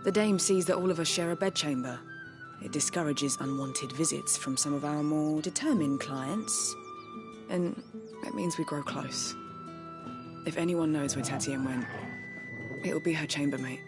The dame sees that all of us share a bedchamber. It discourages unwanted visits from some of our more determined clients. And it means we grow close. If anyone knows where Tatienne went, it'll be her chambermaid.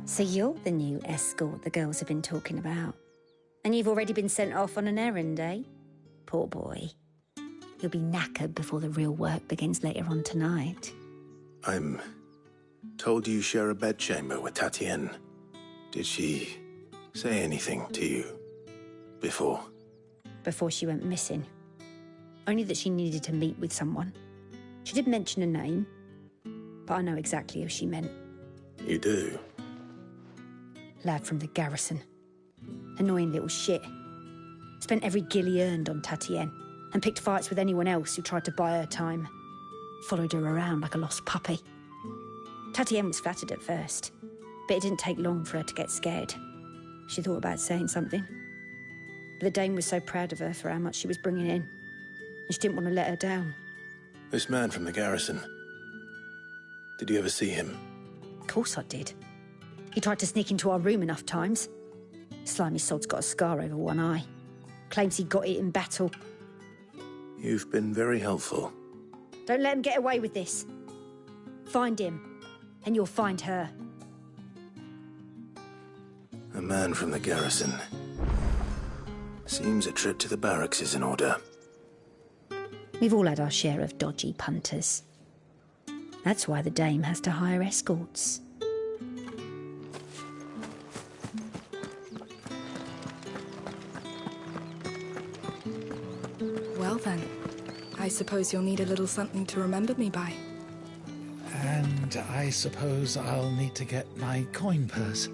So you're the new escort the girls have been talking about. And you've already been sent off on an errand, eh? Poor boy. You'll be knackered before the real work begins later on tonight. I'm told you share a bedchamber with Tatienne. Did she say anything to you before? Before she went missing. Only that she needed to meet with someone. She did mention a name, but I know exactly who she meant. You do? Lad from the garrison. Annoying little shit. Spent every guil he earned on Tatienne and picked fights with anyone else who tried to buy her time. Followed her around like a lost puppy. Tatienne was flattered at first, but it didn't take long for her to get scared. She thought about saying something. But the dame was so proud of her for how much she was bringing in, and she didn't want to let her down. This man from the garrison, did you ever see him? Of course I did. He tried to sneak into our room enough times. Slimy sod's got a scar over one eye. Claims he got it in battle. You've been very helpful. Don't let him get away with this. Find him, and you'll find her. A man from the garrison. Seems a trip to the barracks is in order. We've all had our share of dodgy punters. That's why the dame has to hire escorts. Well then, I suppose you'll need a little something to remember me by. And I suppose I'll need to get my coin purse.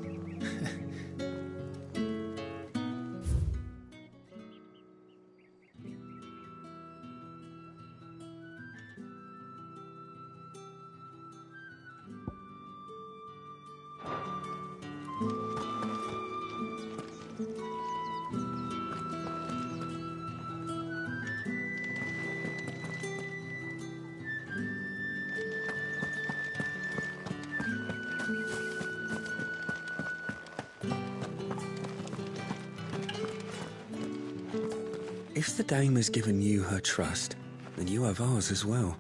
If the dame has given you her trust, then you have ours as well.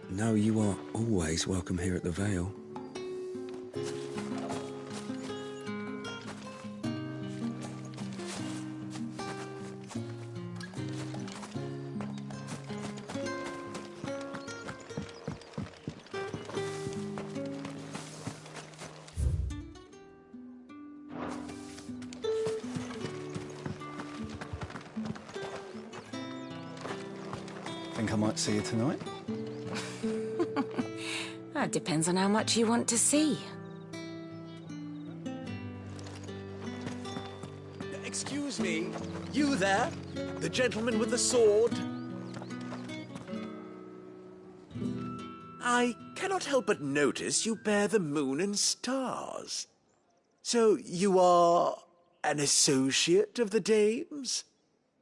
Know you are always welcome here at the Vale. Think I might see you tonight? That depends on how much you want to see. Excuse me, you there? The gentleman with the sword? I cannot help but notice you bear the moon and stars. So you are an associate of the dame's?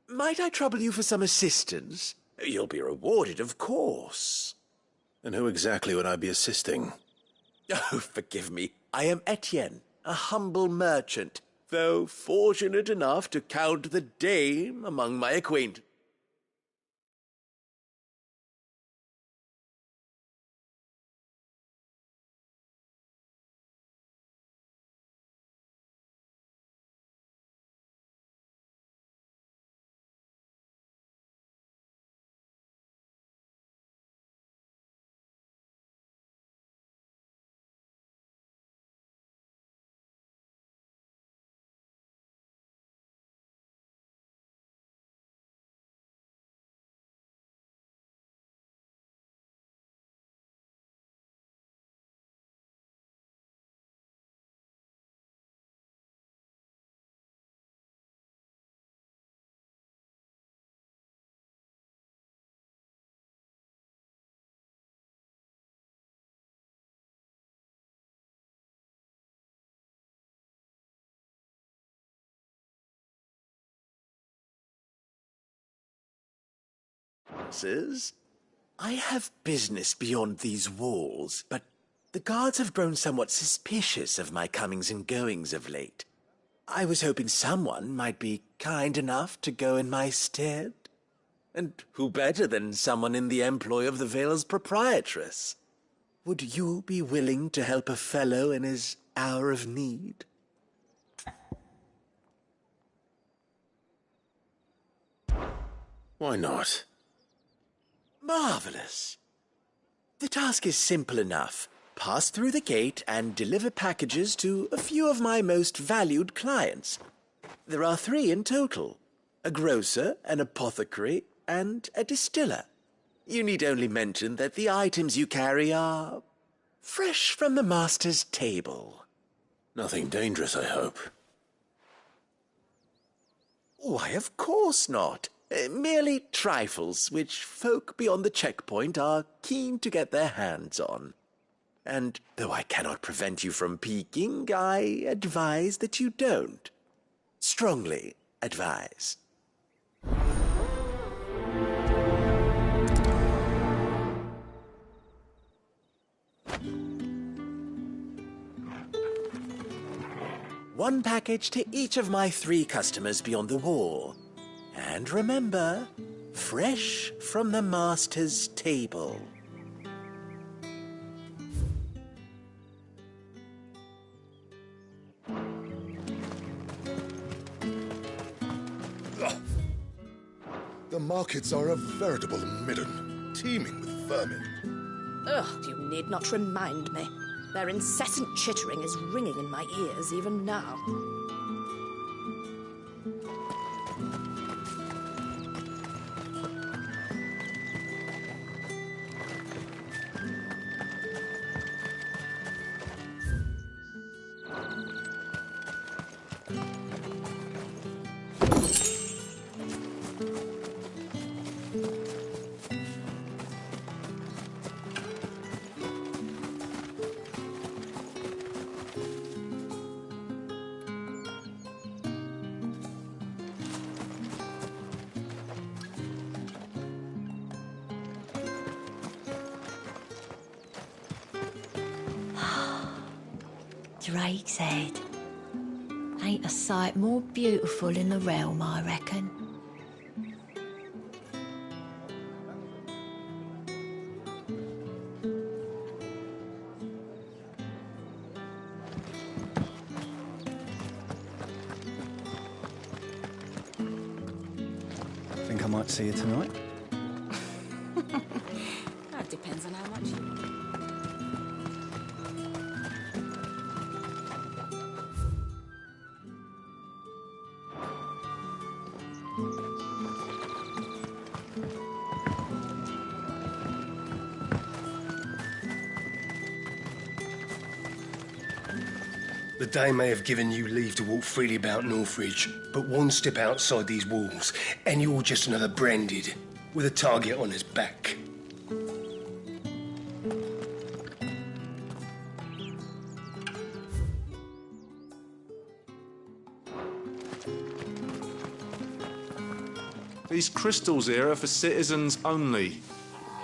Might I trouble you for some assistance? You'll be rewarded, of course. And who exactly would I be assisting? Oh, forgive me. I am Etienne, a humble merchant, though fortunate enough to count the dame among my acquaintance. I have business beyond these walls, but the guards have grown somewhat suspicious of my comings and goings of late. I was hoping someone might be kind enough to go in my stead. And who better than someone in the employ of the Vale's proprietress? Would you be willing to help a fellow in his hour of need? Why not? Marvelous. The task is simple enough. Pass through the gate and deliver packages to a few of my most valued clients. There are 3 in total: a grocer, an apothecary, and a distiller. You need only mention that the items you carry are fresh from the master's table. Nothing dangerous, I hope. Why, of course not. Merely trifles which folk beyond the checkpoint are keen to get their hands on. And though I cannot prevent you from peeking, I advise that you don't. Strongly advise. One package to each of my 3 customers beyond the wall. And remember, fresh from the master's table. The markets are a veritable midden, teeming with vermin. Ugh, you need not remind me. Their incessant chittering is ringing in my ears even now. Drake's Head. Ain't a sight more beautiful in the realm, I reckon. Think I might see you tonight? That depends on how much you want. The Dame may have given you leave to walk freely about Northridge, but one step outside these walls, and you're just another branded, with a target on his back. These crystals here are for citizens only.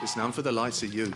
It's none for the likes of you.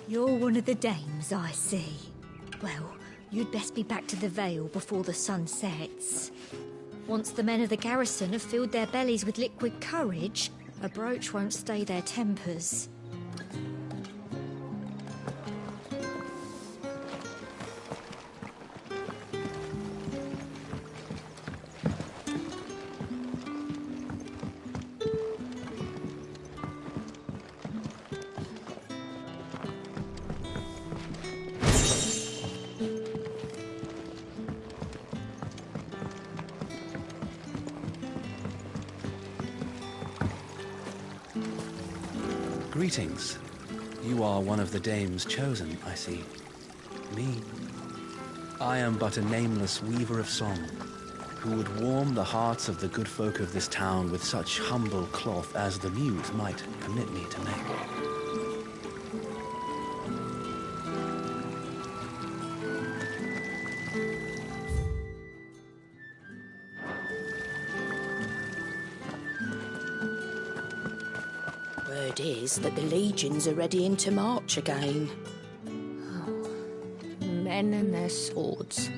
You're one of the dames, I see. Well, you'd best be back to the Vale before the sun sets. Once the men of the garrison have filled their bellies with liquid courage, a brooch won't stay their tempers. Greetings. You are one of the dames chosen, I see. Me? I am but a nameless weaver of song, who would warm the hearts of the good folk of this town with such humble cloth as the muse might permit me to make. Word is that the legions are ready into march again. Men and their swords.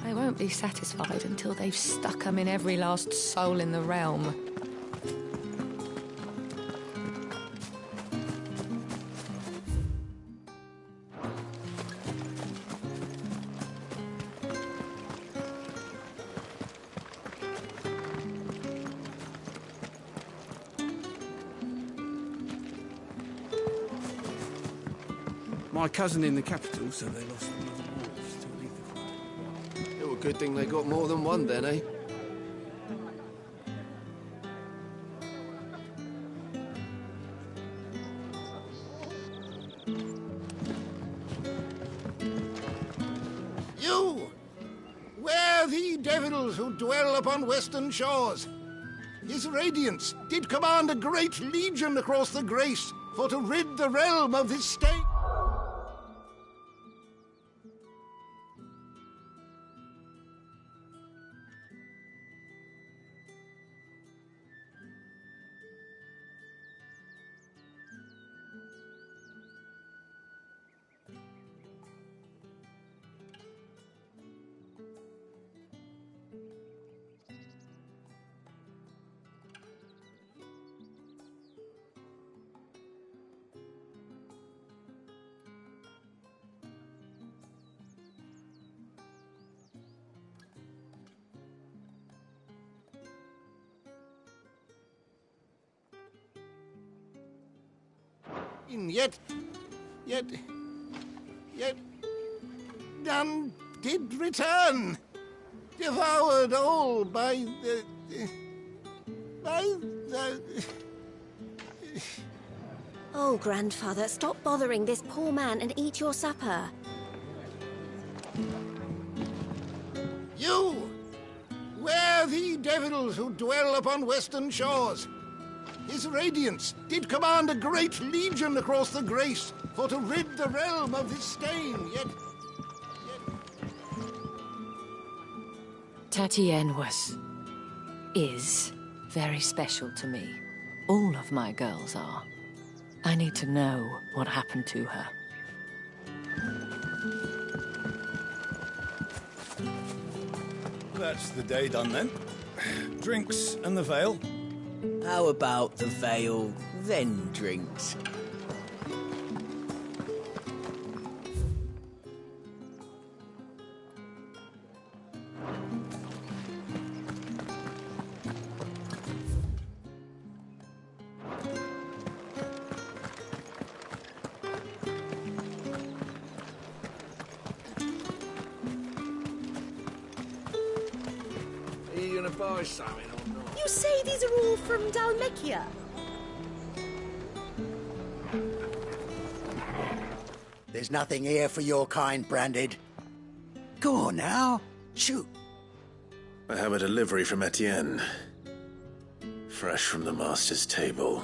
They won't be satisfied until they've stuck 'em in every last soul in the realm. My cousin in the capital, so they lost another wolves to lead the fight. Oh, good thing they got more than one then, eh? You! Where the devils who dwell upon western shores? His radiance did command a great legion across the grace for to rid the realm of this state. Yet, none did return, devoured all by the... Oh, grandfather, stop bothering this poor man and eat your supper. You! Where the devils who dwell upon western shores? His radiance did command a great legion across the grace for to rid the realm of this stain, yet... Tatienne is very special to me. All of my girls are. I need to know what happened to her. That's the day done then. Drinks and the veil. How about the veil, then drinks? Are you gonna buy something or not? You say these are all from Dalmekia? There's nothing here for your kind, Branded. Go on now, shoot. I have a delivery from Etienne. Fresh from the master's table.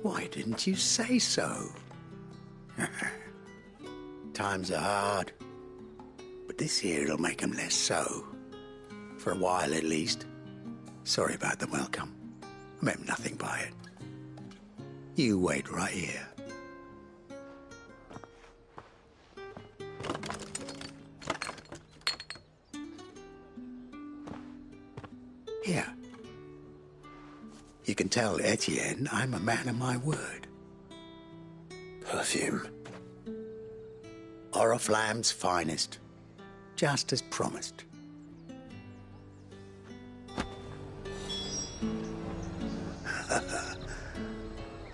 Why didn't you say so? Times are hard, but this here'll make 'em less so. For a while, at least. Sorry about the welcome. I meant nothing by it. You wait right here. Here. You can tell Etienne I'm a man of my word. Perfume. Oriflamme's finest. Just as promised.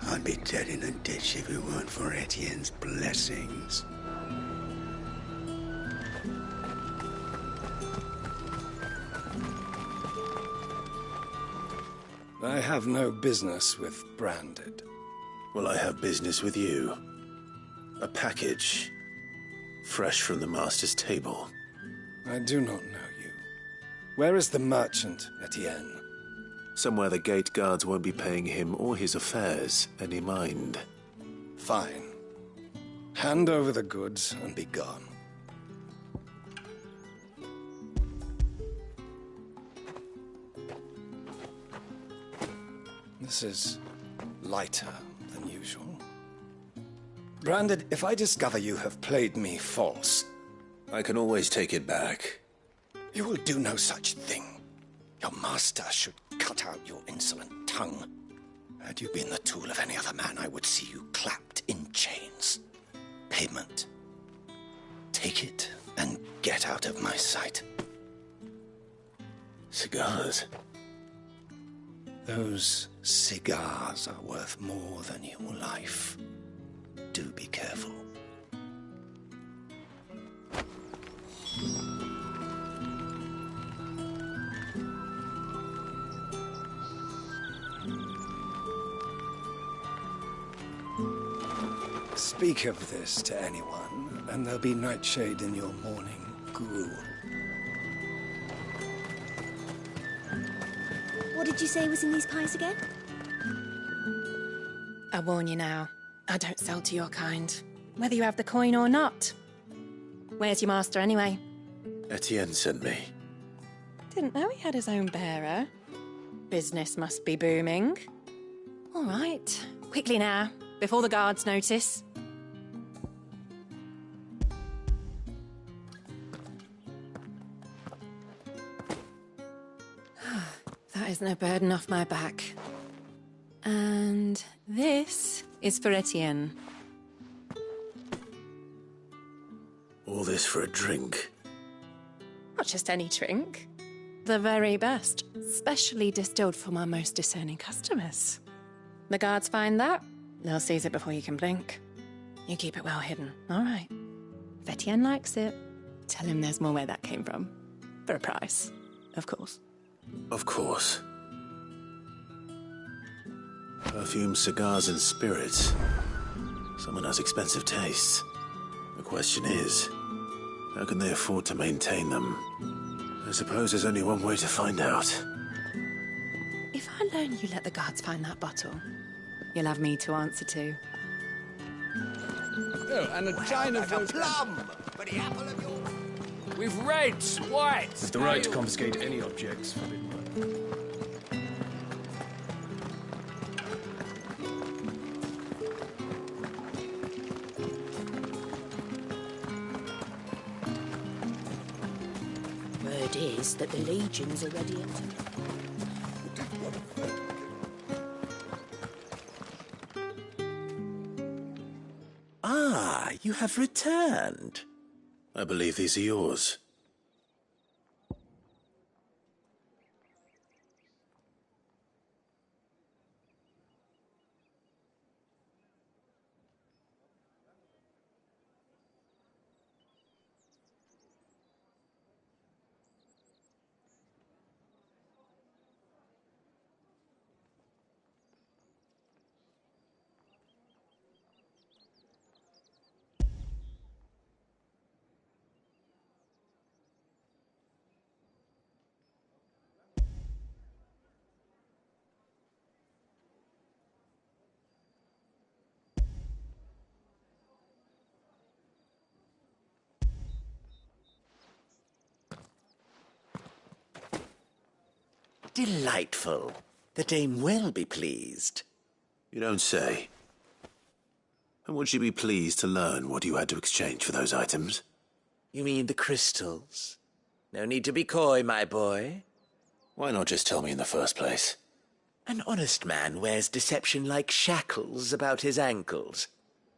I'd be dead in a ditch if it weren't for Etienne's blessings. I have no business with Branded. Well, I have business with you. A package. Fresh from the master's table. I do not know you. Where is the merchant, Etienne? Somewhere the gate guards won't be paying him or his affairs any mind. Fine. Hand over the goods and be gone. This is lighter than usual. Branded, if I discover you have played me false... I can always take it back. You will do no such thing. Your master should cut out your insolent tongue. Had you been the tool of any other man, I would see you clapped in chains. Payment. Take it and get out of my sight. Cigars? Those cigars are worth more than your life. Do be careful. Speak of this to anyone, and there'll be nightshade in your morning gruel. What did you say was in these pies again? I warn you now, I don't sell to your kind, whether you have the coin or not. Where's your master, anyway? Etienne sent me. Didn't know he had his own bearer. Business must be booming. All right, quickly now, before the guards notice. That is no burden off my back. And this is for Etienne. All this for a drink? Not just any drink. The very best, specially distilled for my most discerning customers. The guards find that, they'll seize it before you can blink. You keep it well hidden, all right? If Etienne likes it, tell him there's more where that came from. For a price, of course. Of course. Perfume, cigars, and spirits. Someone has expensive tastes. The question is, how can they afford to maintain them? I suppose there's only one way to find out. If I learn you let the guards find that bottle, you'll have me to answer to. Oh, and a china like a plum for the apple of your... with reds, whites. With the right to confiscate any objects forbidden by... Word is that the legions are ready at... Ah, you have returned. I believe these are yours. Delightful. The dame will be pleased. You don't say. And would she be pleased to learn what you had to exchange for those items? You mean the crystals? No need to be coy, my boy. Why not just tell me in the first place? An honest man wears deception like shackles about his ankles.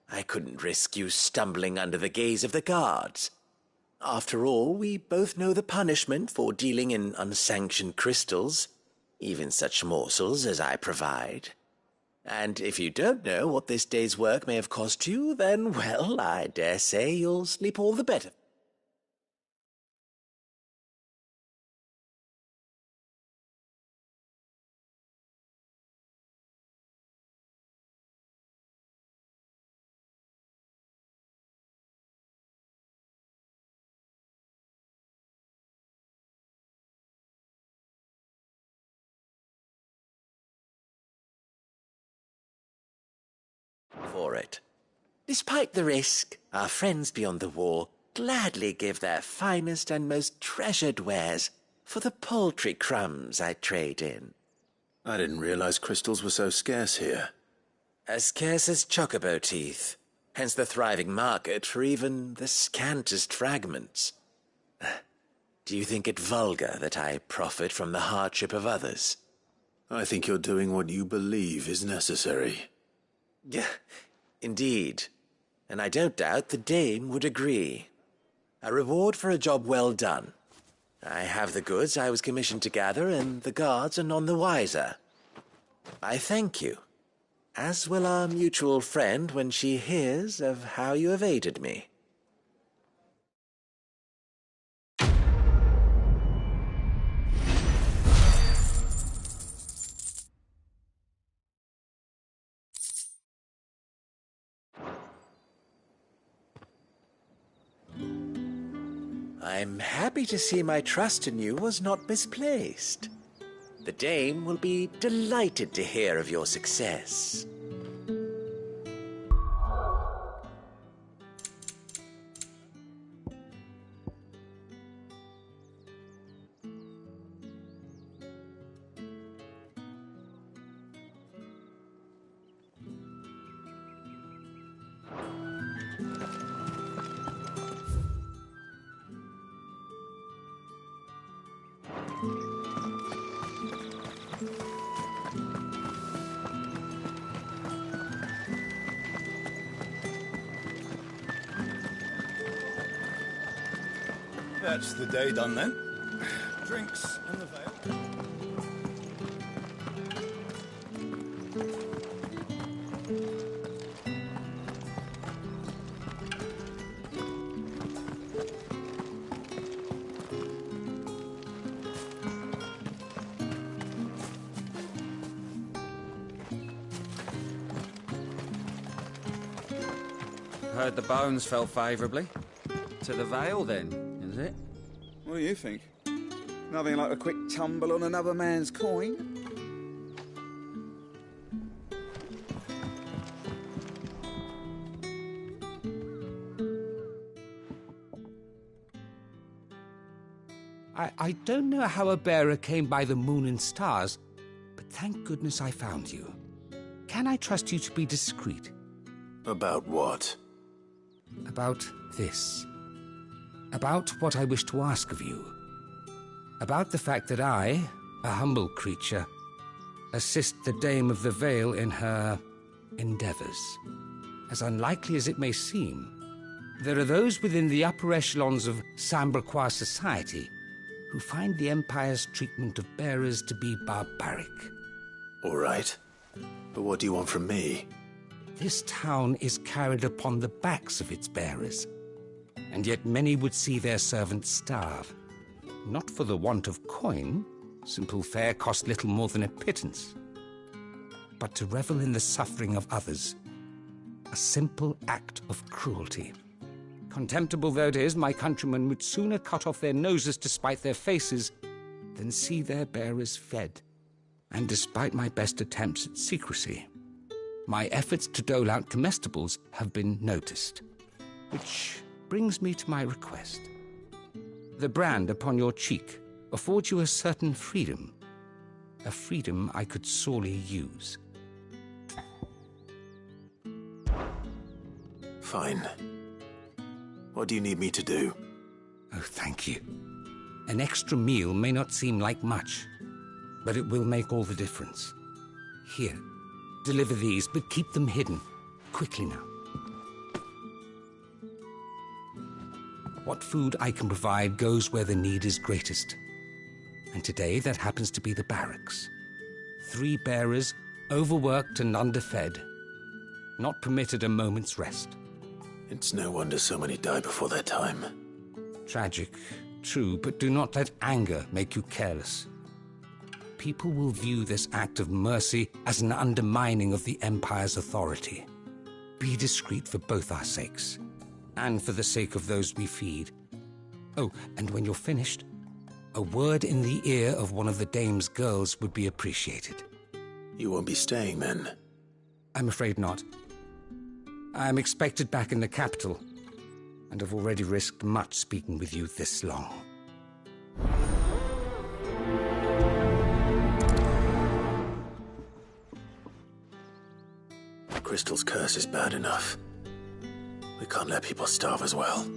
I couldn't risk you stumbling under the gaze of the guards. After all, we both know the punishment for dealing in unsanctioned crystals, even such morsels as I provide. And if you don't know what this day's work may have cost you, then, well, I dare say you'll sleep all the better. For it. Despite the risk, our friends beyond the wall gladly give their finest and most treasured wares for the paltry crumbs I trade in. I didn't realize crystals were so scarce here. As scarce as chocobo teeth, hence the thriving market for even the scantest fragments. Do you think it vulgar that I profit from the hardship of others? I think you're doing what you believe is necessary. Yeah, indeed. And I don't doubt the dame would agree. A reward for a job well done. I have the goods I was commissioned to gather, and the guards are none the wiser. I thank you, as will our mutual friend when she hears of how you have aided me. I'm happy to see my trust in you was not misplaced. The dame will be delighted to hear of your success. That's the day done then. Drinks and the veil. Heard the bones fell favourably. To the Vale, then, is it? What do you think? Nothing like a quick tumble on another man's coin? I don't know how a bearer came by the moon and stars, but thank goodness I found you. Can I trust you to be discreet? About what? About this. About what I wish to ask of you. About the fact that I, a humble creature, assist the Dame of the Vale in her endeavors. As unlikely as it may seem, there are those within the upper echelons of Sambraquois society who find the Empire's treatment of bearers to be barbaric. All right. But what do you want from me? This town is carried upon the backs of its bearers, and yet many would see their servants starve. Not for the want of coin, simple fare cost little more than a pittance, but to revel in the suffering of others, a simple act of cruelty. Contemptible though it is, my countrymen would sooner cut off their noses to spite their faces than see their bearers fed. And despite my best attempts at secrecy, my efforts to dole out comestibles have been noticed. Which brings me to my request. The brand upon your cheek affords you a certain freedom, a freedom I could sorely use. Fine. What do you need me to do? Oh, thank you. An extra meal may not seem like much, but it will make all the difference. Here, deliver these, but keep them hidden. Quickly now. What food I can provide goes where the need is greatest. And today, that happens to be the barracks. 3 bearers, overworked and underfed, not permitted a moment's rest. It's no wonder so many die before their time. Tragic, true, but do not let anger make you careless. People will view this act of mercy as an undermining of the Empire's authority. Be discreet for both our sakes, and for the sake of those we feed. Oh, and when you're finished, a word in the ear of one of the dame's girls would be appreciated. You won't be staying then? I'm afraid not. I'm expected back in the capital, and have already risked much speaking with you this long. Crystal's curse is bad enough. We can't let people starve as well.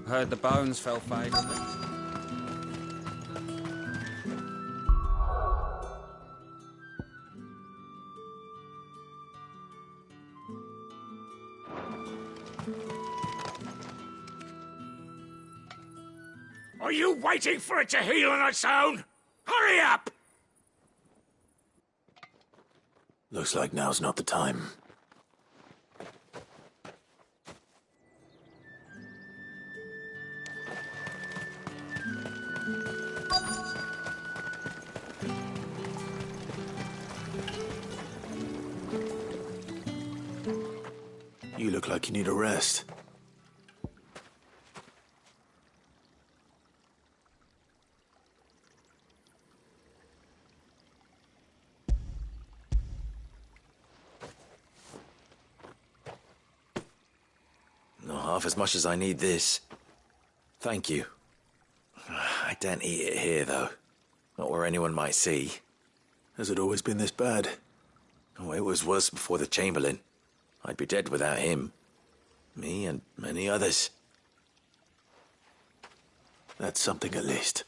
Heard the bones fell faded. Are you waiting for it to heal on its own? Hurry up! Looks like now's not the time. You look like you need a rest. Not half as much as I need this. Thank you. I daren't eat it here, though. Not where anyone might see. Has it always been this bad? Oh, it was worse before the Chamberlain. I'd be dead without him. Me and many others. That's something at least.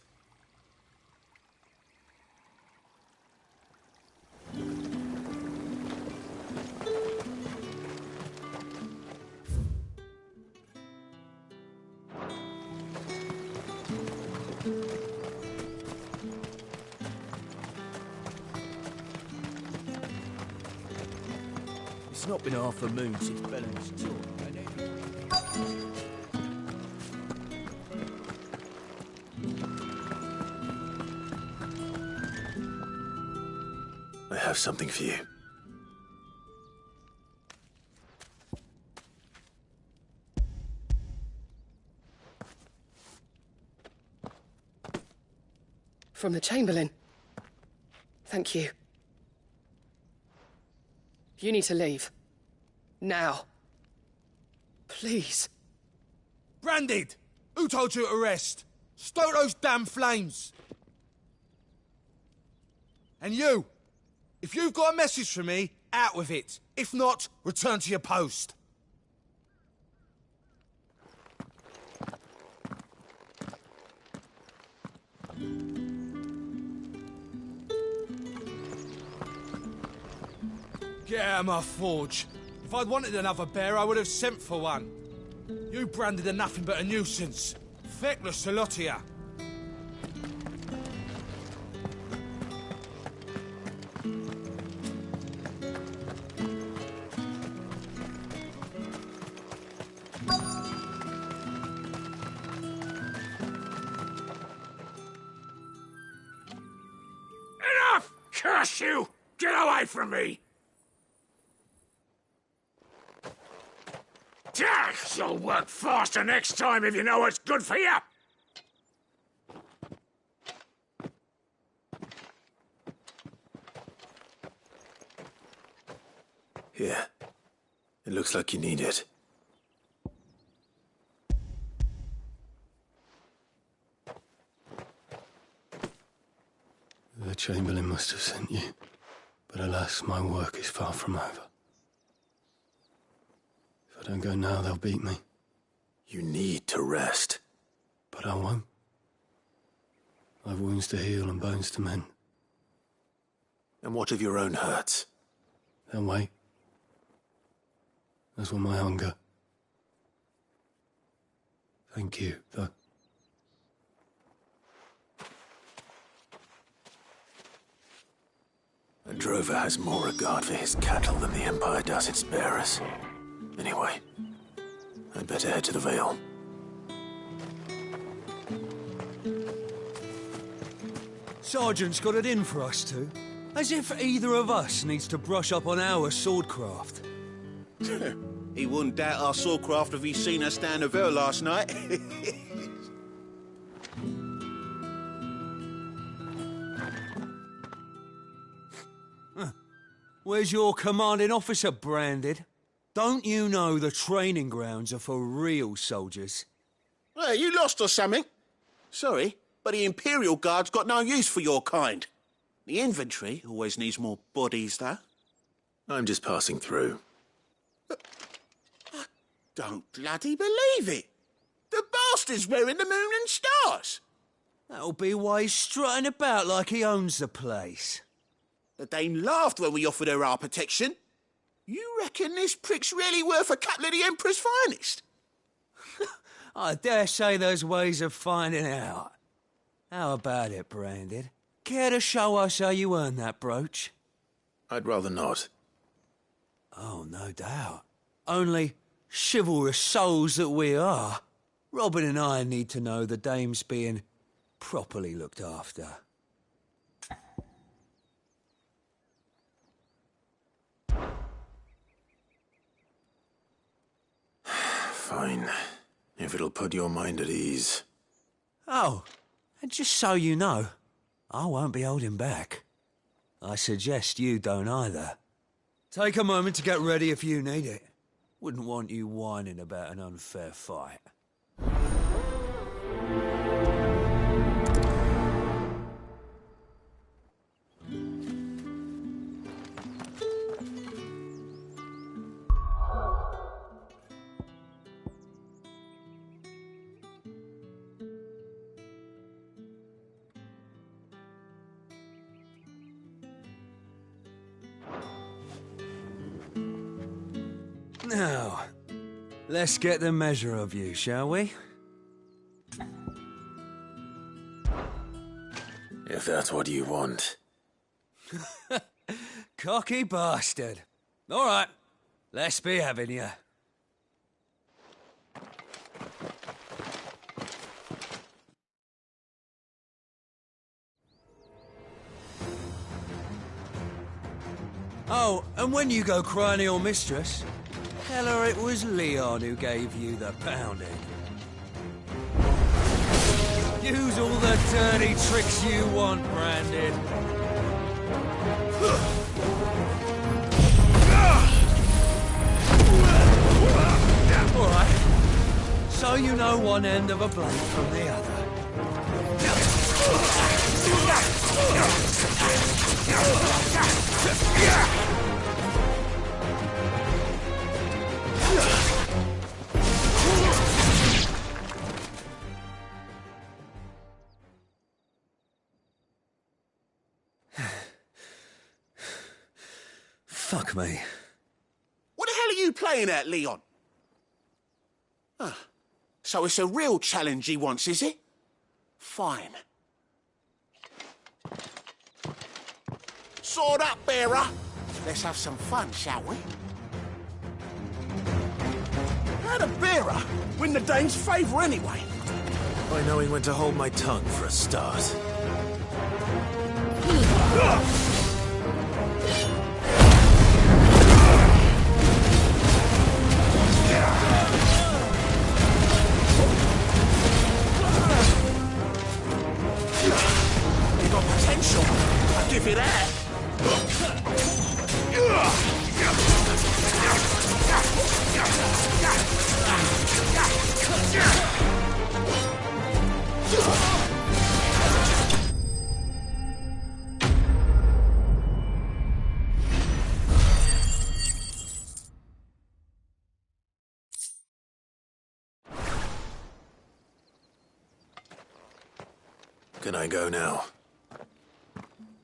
It's not been half a moon since Bellen's tour. I have something for you. From the Chamberlain. Thank you. You need to leave. Now. Please. Branded! Who told you to rest? Stoke those damn flames! And you! If you've got a message for me, out with it. If not, return to your post. Get out of my forge. If I'd wanted another bear, I would have sent for one. You branded are nothing but a nuisance. Feckless to lot of ya. Enough! Curse you! Get away from me! You'll work faster next time if you know what's good for you! Here. It looks like you need it. The Chamberlain must have sent you. But alas, my work is far from over. If I don't go now, they'll beat me. You need to rest. But I won't. I've wounds to heal and bones to mend. And what of your own hurts? They'll wait. As will my hunger. Thank you, though. A drover has more regard for his cattle than the Empire does its bearers. Anyway, I'd better head to the Vale. Sergeant's got it in for us two. As if either of us needs to brush up on our swordcraft. He wouldn't doubt our swordcraft if he'd seen us down the Vale last night. Where's your commanding officer branded? Don't you know the training grounds are for real soldiers? Hey, you lost or something? Sorry, but the Imperial Guard's got no use for your kind. The infantry always needs more bodies, though. I'm just passing through. I don't bloody believe it. The bastard's wearing the moon and stars. That'll be why he's strutting about like he owns the place. The Dame laughed when we offered her our protection. You reckon this prick's really worth a couple of the Emperor's finest? I dare say there's ways of finding out. How about it, Branded? Care to show us how you earned that brooch? I'd rather not. Oh, no doubt. Only chivalrous souls that we are, Robin and I need to know the Dame's being properly looked after. Fine. If it'll put your mind at ease. Oh, and just so you know, I won't be holding back. I suggest you don't either. Take a moment to get ready if you need it. Wouldn't want you whining about an unfair fight. Now, let's get the measure of you, shall we? If that's what you want. Cocky bastard. All right, let's be having you. Oh, and when you go crying to your mistress, tell her it was Leon who gave you the pounding. Use all the dirty tricks you want, Brandon. All right. So you know one end of a blade from the other. Fuck me. What the hell are you playing at, Leon? So it's a real challenge he wants, is it? Fine. Sword up, bearer. Let's have some fun, shall we? How'd a bearer win the Dane's favour anyway? By knowing when to hold my tongue for a start. You got potential. I'll give you that. Can I go now?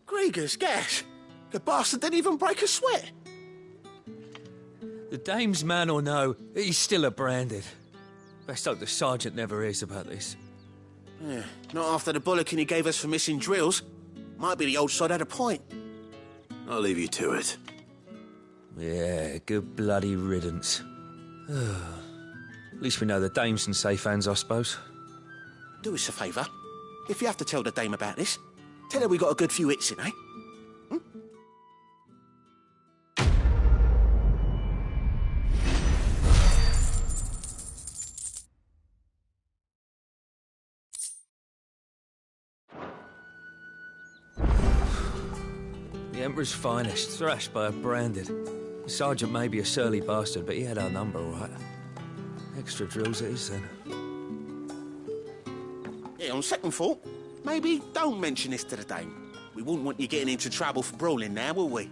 Gregor's gas! The bastard didn't even break a sweat! The dame's man or no, he's still a branded. Best hope the sergeant never hears about this. Yeah, not after the bollocking he gave us for missing drills. Might be the old sod had a point. I'll leave you to it. Yeah, good bloody riddance. At least we know the dame's in safe hands, I suppose. Do us a favour. If you have to tell the dame about this, tell her we got a good few hits in, eh? The Emperor's finest, thrashed by a branded. The sergeant may be a surly bastard, but he had our number, all right. Extra drills it is, then. Yeah, on second thought, maybe don't mention this to the dame. We wouldn't want you getting into trouble for brawling now, will we?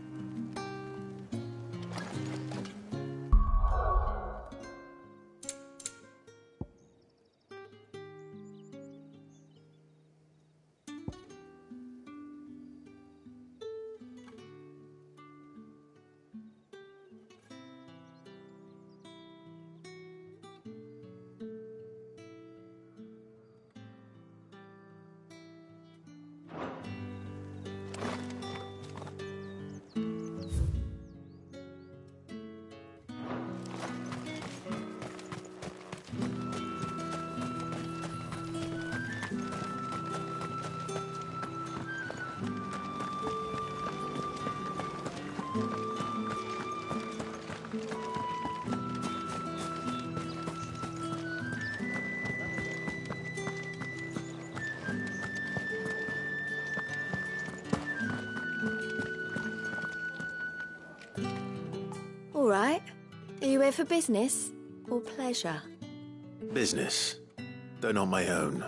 All right. Are you here for business or pleasure? Business, though not my own.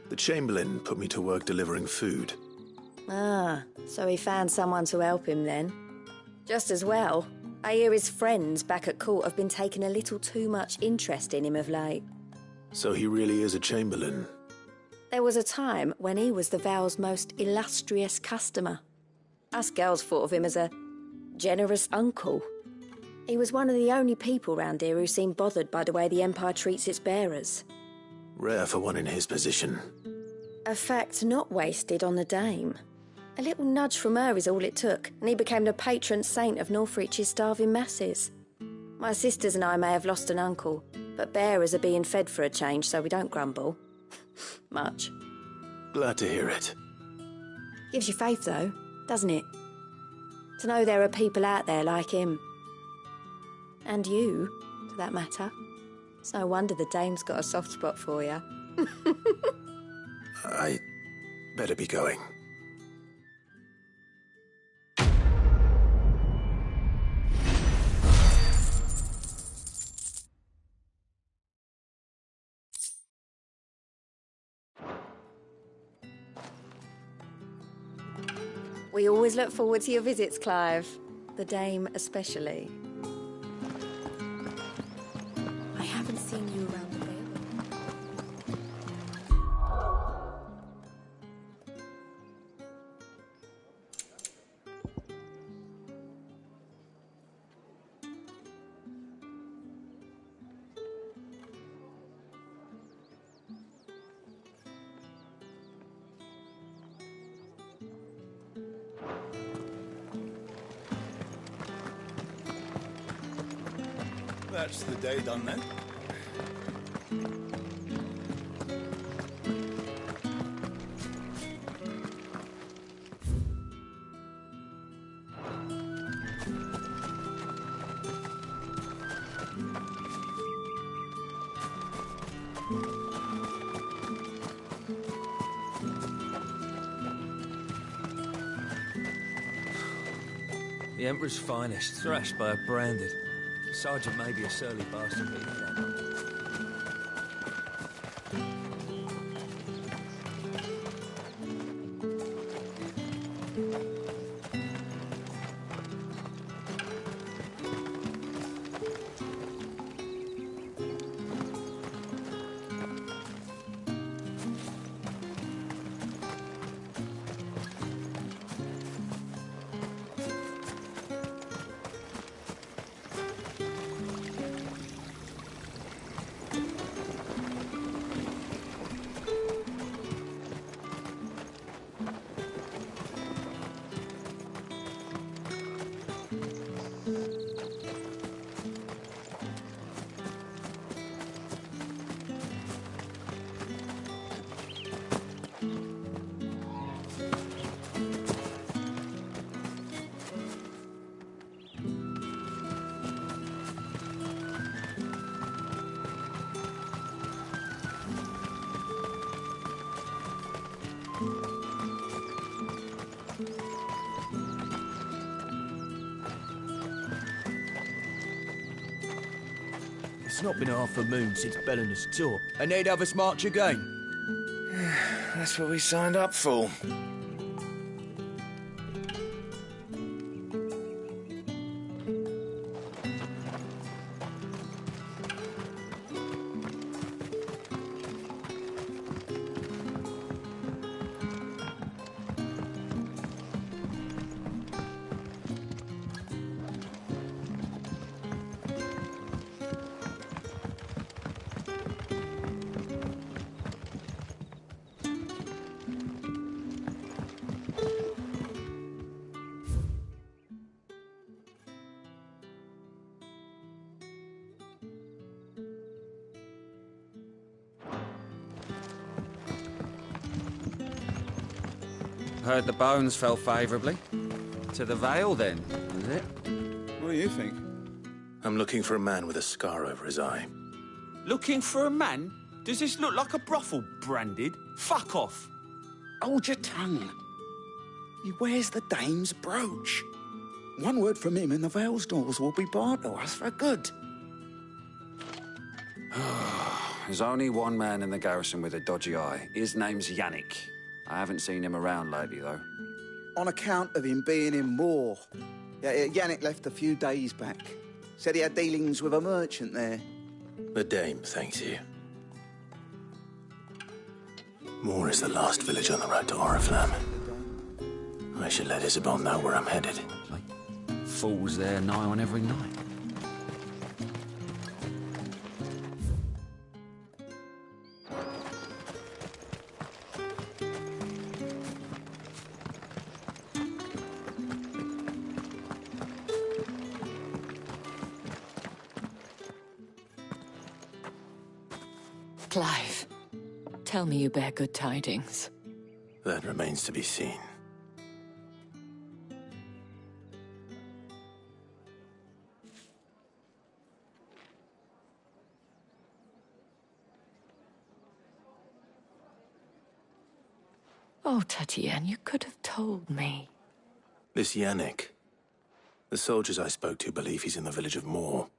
The Chamberlain put me to work delivering food. Ah, so he found someone to help him then. Just as well. I hear his friends back at court have been taking a little too much interest in him of late. So he really is a Chamberlain. There was a time when he was the Vow's most illustrious customer. Us girls thought of him as a generous uncle. He was one of the only people round here who seemed bothered by the way the Empire treats its bearers. Rare for one in his position. A fact not wasted on the dame. A little nudge from her is all it took, and he became the patron saint of Northreach's starving masses. My sisters and I may have lost an uncle, but bearers are being fed for a change, so we don't grumble. Much. Glad to hear it. Gives you faith, though, doesn't it? To know there are people out there like him. And you, for that matter. It's no wonder the dame's got a soft spot for you. I better be going. We always look forward to your visits, Clive. The dame especially. I haven't seen you around the bay. That's the day done then. The Emperor's finest, thrashed by a branded. The sergeant may be a surly bastard, but he had our number. not been half a moon since Bellinger's tour, and they'd have us march again. That's what we signed up for. Heard the bones fell favourably. To the Vale, then, is it? What do you think? I'm looking for a man with a scar over his eye. Looking for a man? Does this look like a brothel, Branded? Fuck off. Hold your tongue. He wears the dame's brooch. One word from him and the Vale's doors will be barred to us for good. There's only one man in the garrison with a dodgy eye. His name's Yannick. I haven't seen him around lately, though. On account of him being in Moor. Yeah, Yannick left a few days back. Said he had dealings with a merchant there. The dame thanks you. Moor is the last village on the road to Oriflamme. I should let Isabel know where I'm headed. Fools there nigh on every night. Clive, tell me you bear good tidings. That remains to be seen. Oh, Tatiana, you could have told me. This Yannick. The soldiers I spoke to believe he's in the village of Moor.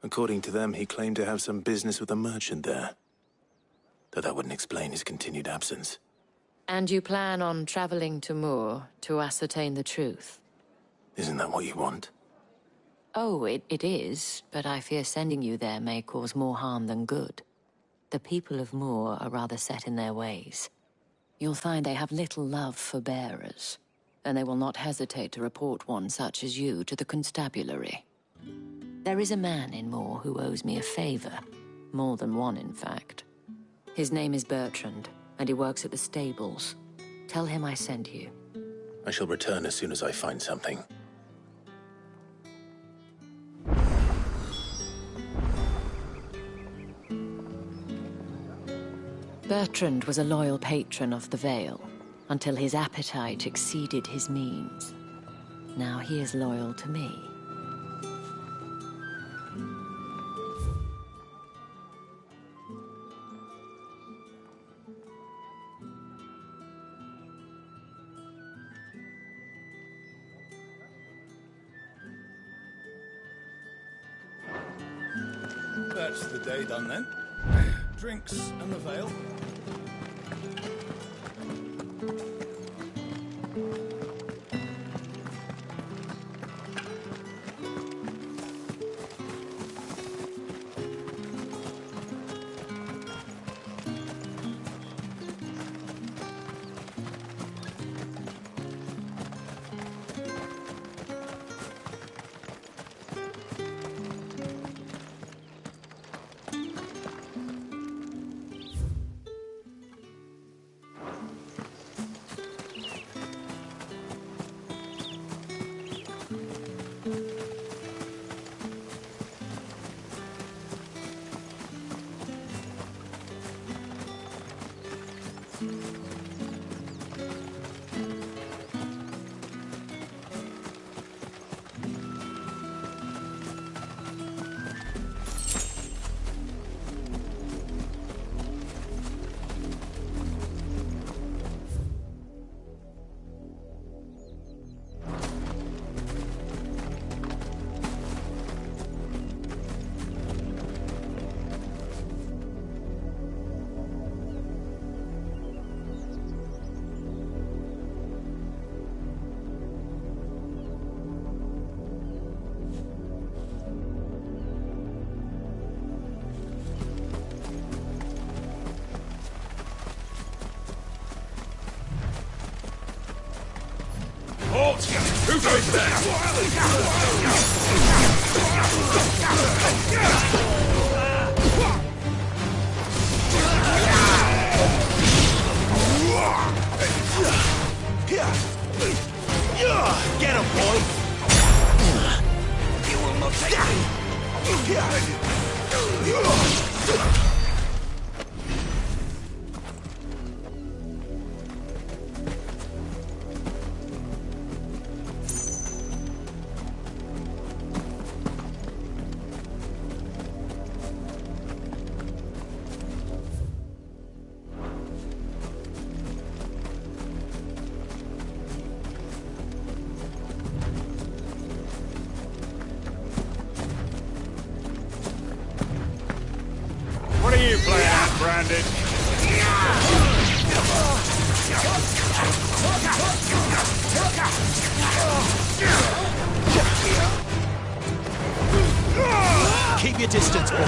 According to them, he claimed to have some business with a merchant there. Though that wouldn't explain his continued absence. And you plan on traveling to Moor to ascertain the truth? Isn't that what you want? Oh, it is, but I fear sending you there may cause more harm than good. The people of Moor are rather set in their ways. You'll find they have little love for bearers, and they will not hesitate to report one such as you to the constabulary. There is a man in Moor who owes me a favor. More than one, in fact. His name is Bertrand, and he works at the stables. Tell him I sent you. I shall return as soon as I find something. Bertrand was a loyal patron of the Vale, until his appetite exceeded his means. Now he is loyal to me. That's the day done then. Drinks and the Vale. Who goes there? Get him, boy! You will not take me! What are you playing at, Brandon? Keep your distance, boy.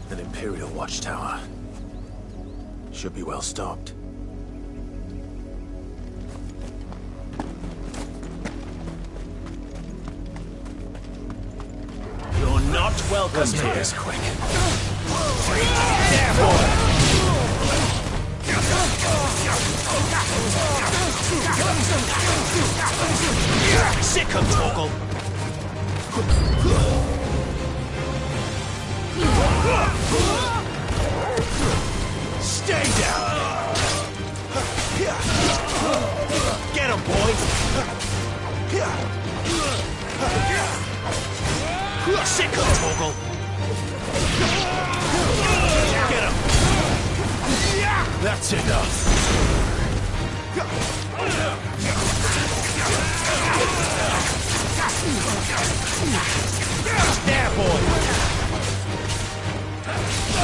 An Imperial watchtower. Should be well stocked. You're not welcome Let's do here. this quick. There, boy! Sick of Torgal! Stay down! Get him, boy! Sick of Torgal! Get him! That's enough. There, boy!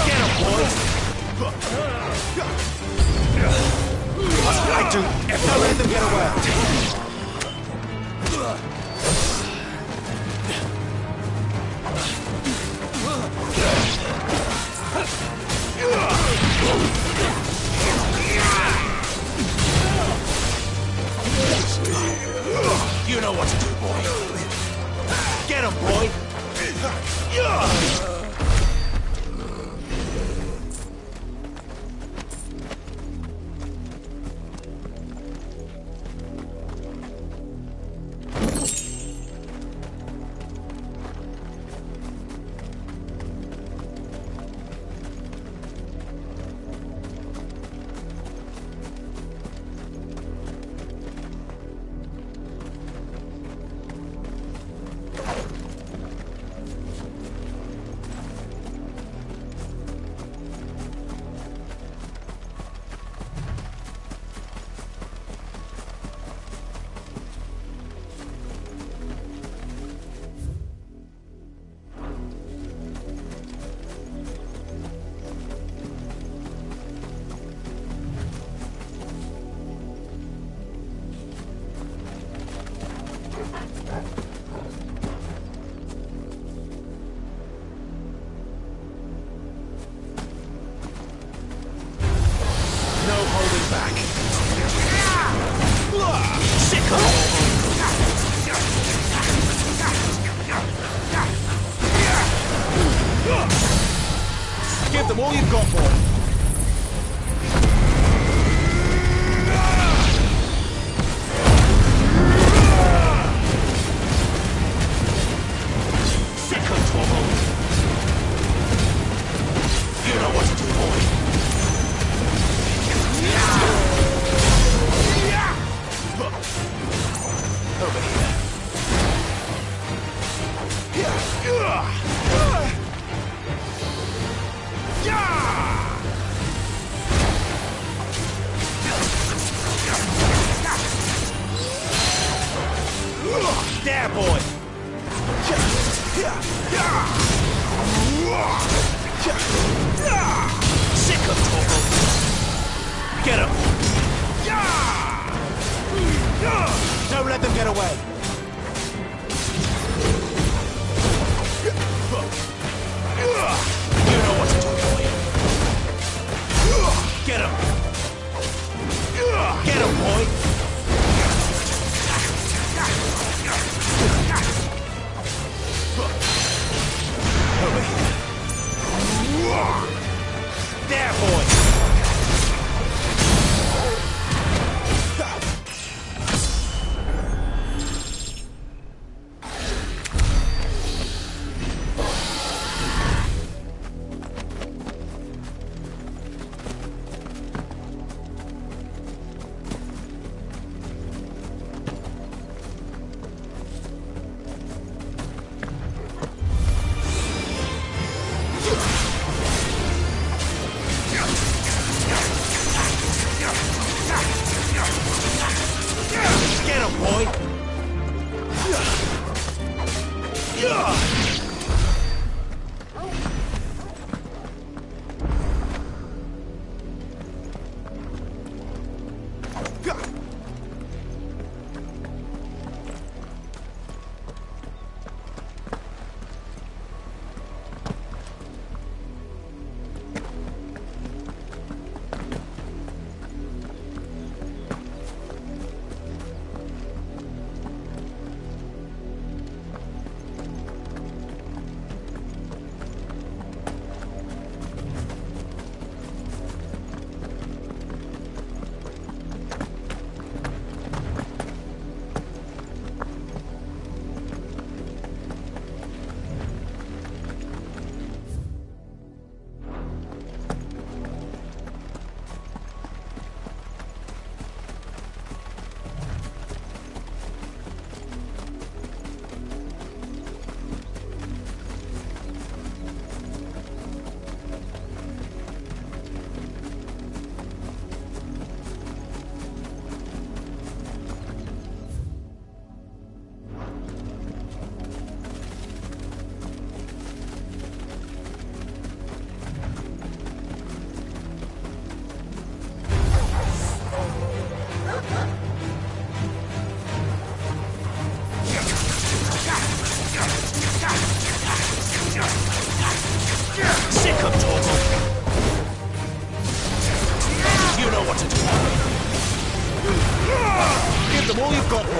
Get him, boy! What will I do if I let them get away? You know what to do, boy. Get him, boy! Give them all you've got, boy. Second, Torgal. You know what to do, boy. Over here. Yeah. way. You know what to do, boy. Get him! Get him, boy! Over here. There, boy! Get him, boy! Sick of Torgal! You know what to do. Give them all you've got, boy.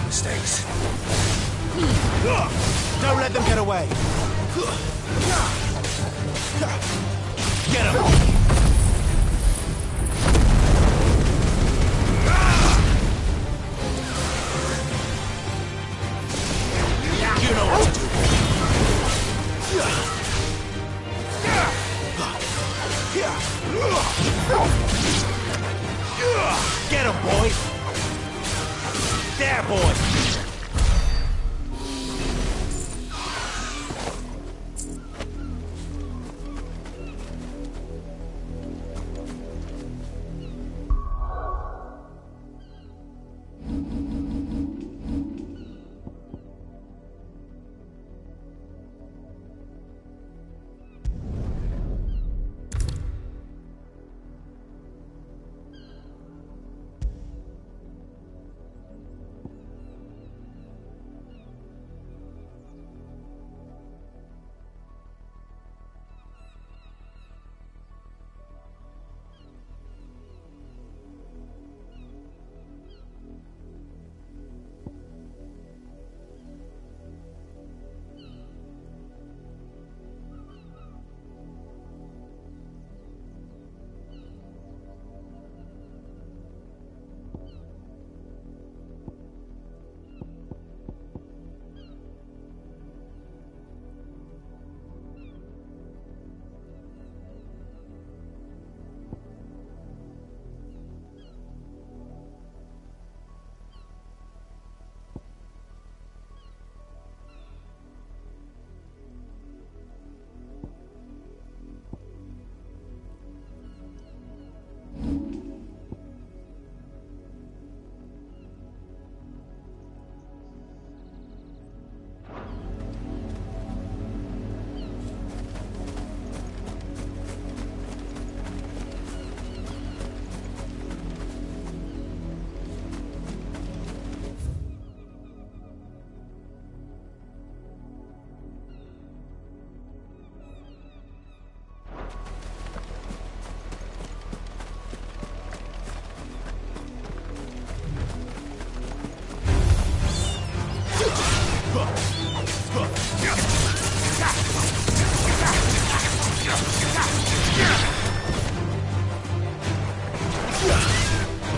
mistakes. Don't let them get away. Get him! You know what to do. Get him, boy! There, boy!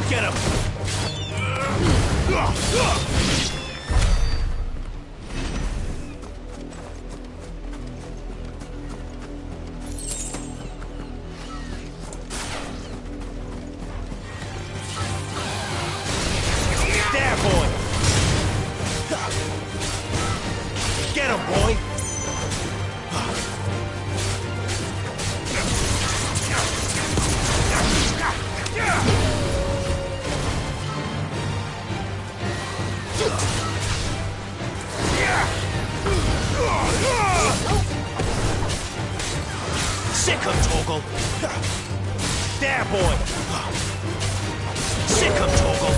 Get him! There, boy! Get him, boy! Sick him, Torgal! There, boy! Sick him, Torgal!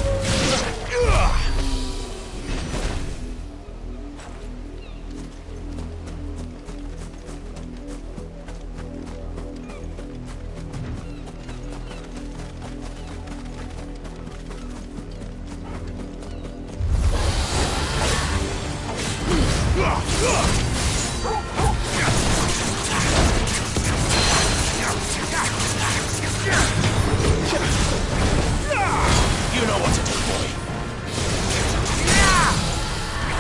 You know what to do, boy.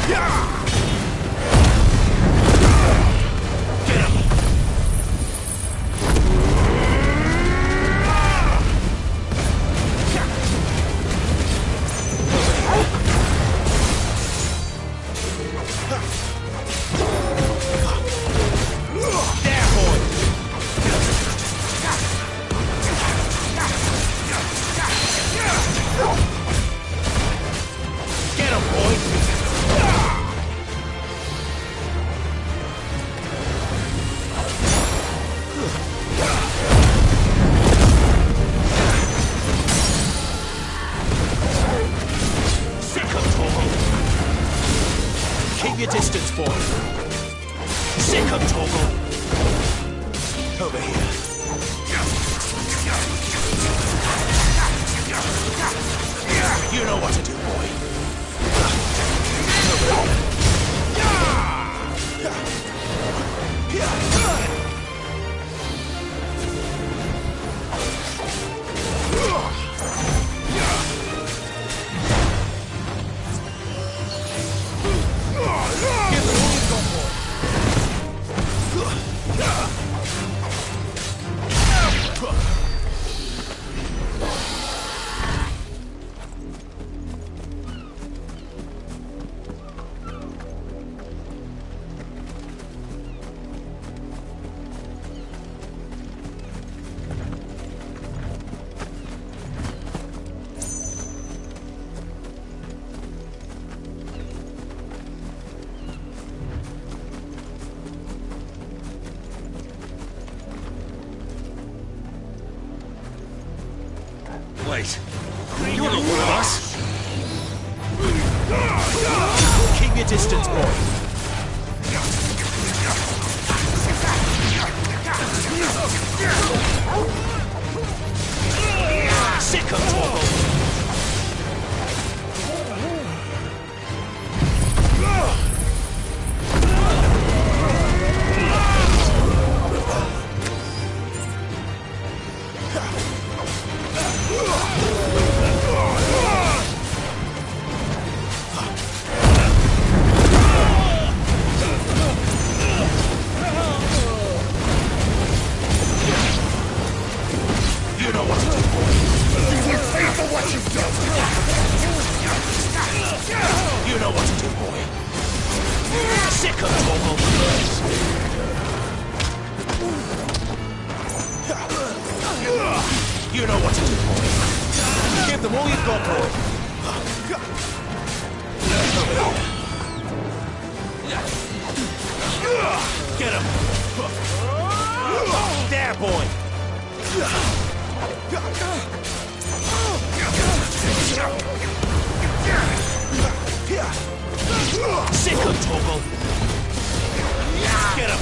Get him. There, boy. Get him, boy! Sick him, Torgal! Keep your distance, boy! Sick him, Torgal! Over here. You know what to do, boy. Wait! You're not one of us! Keep your distance, boy. Sick of trouble! You know what to do, boy. Give them all you've got, boy. Get him. There, boy. Sick of Toggle. Get him.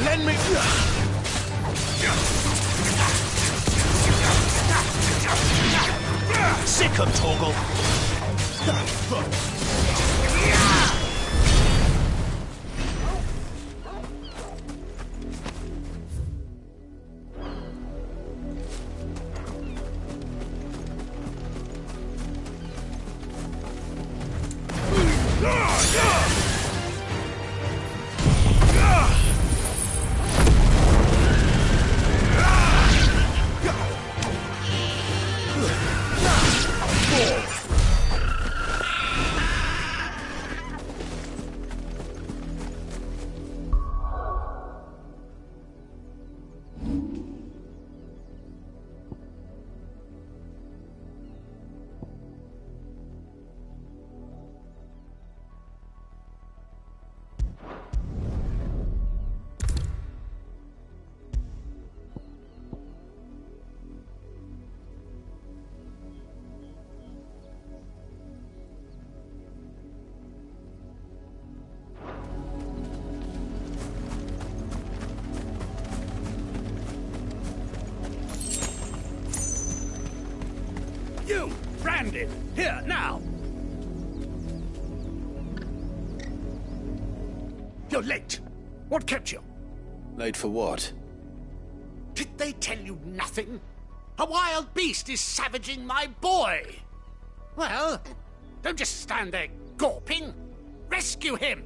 lend me... Sick 'em, Torgal. You, branded! Here, now! You're late. What kept you? Late for what? Did they tell you nothing? A wild beast is savaging my boy! Well, don't just stand there gawping. Rescue him!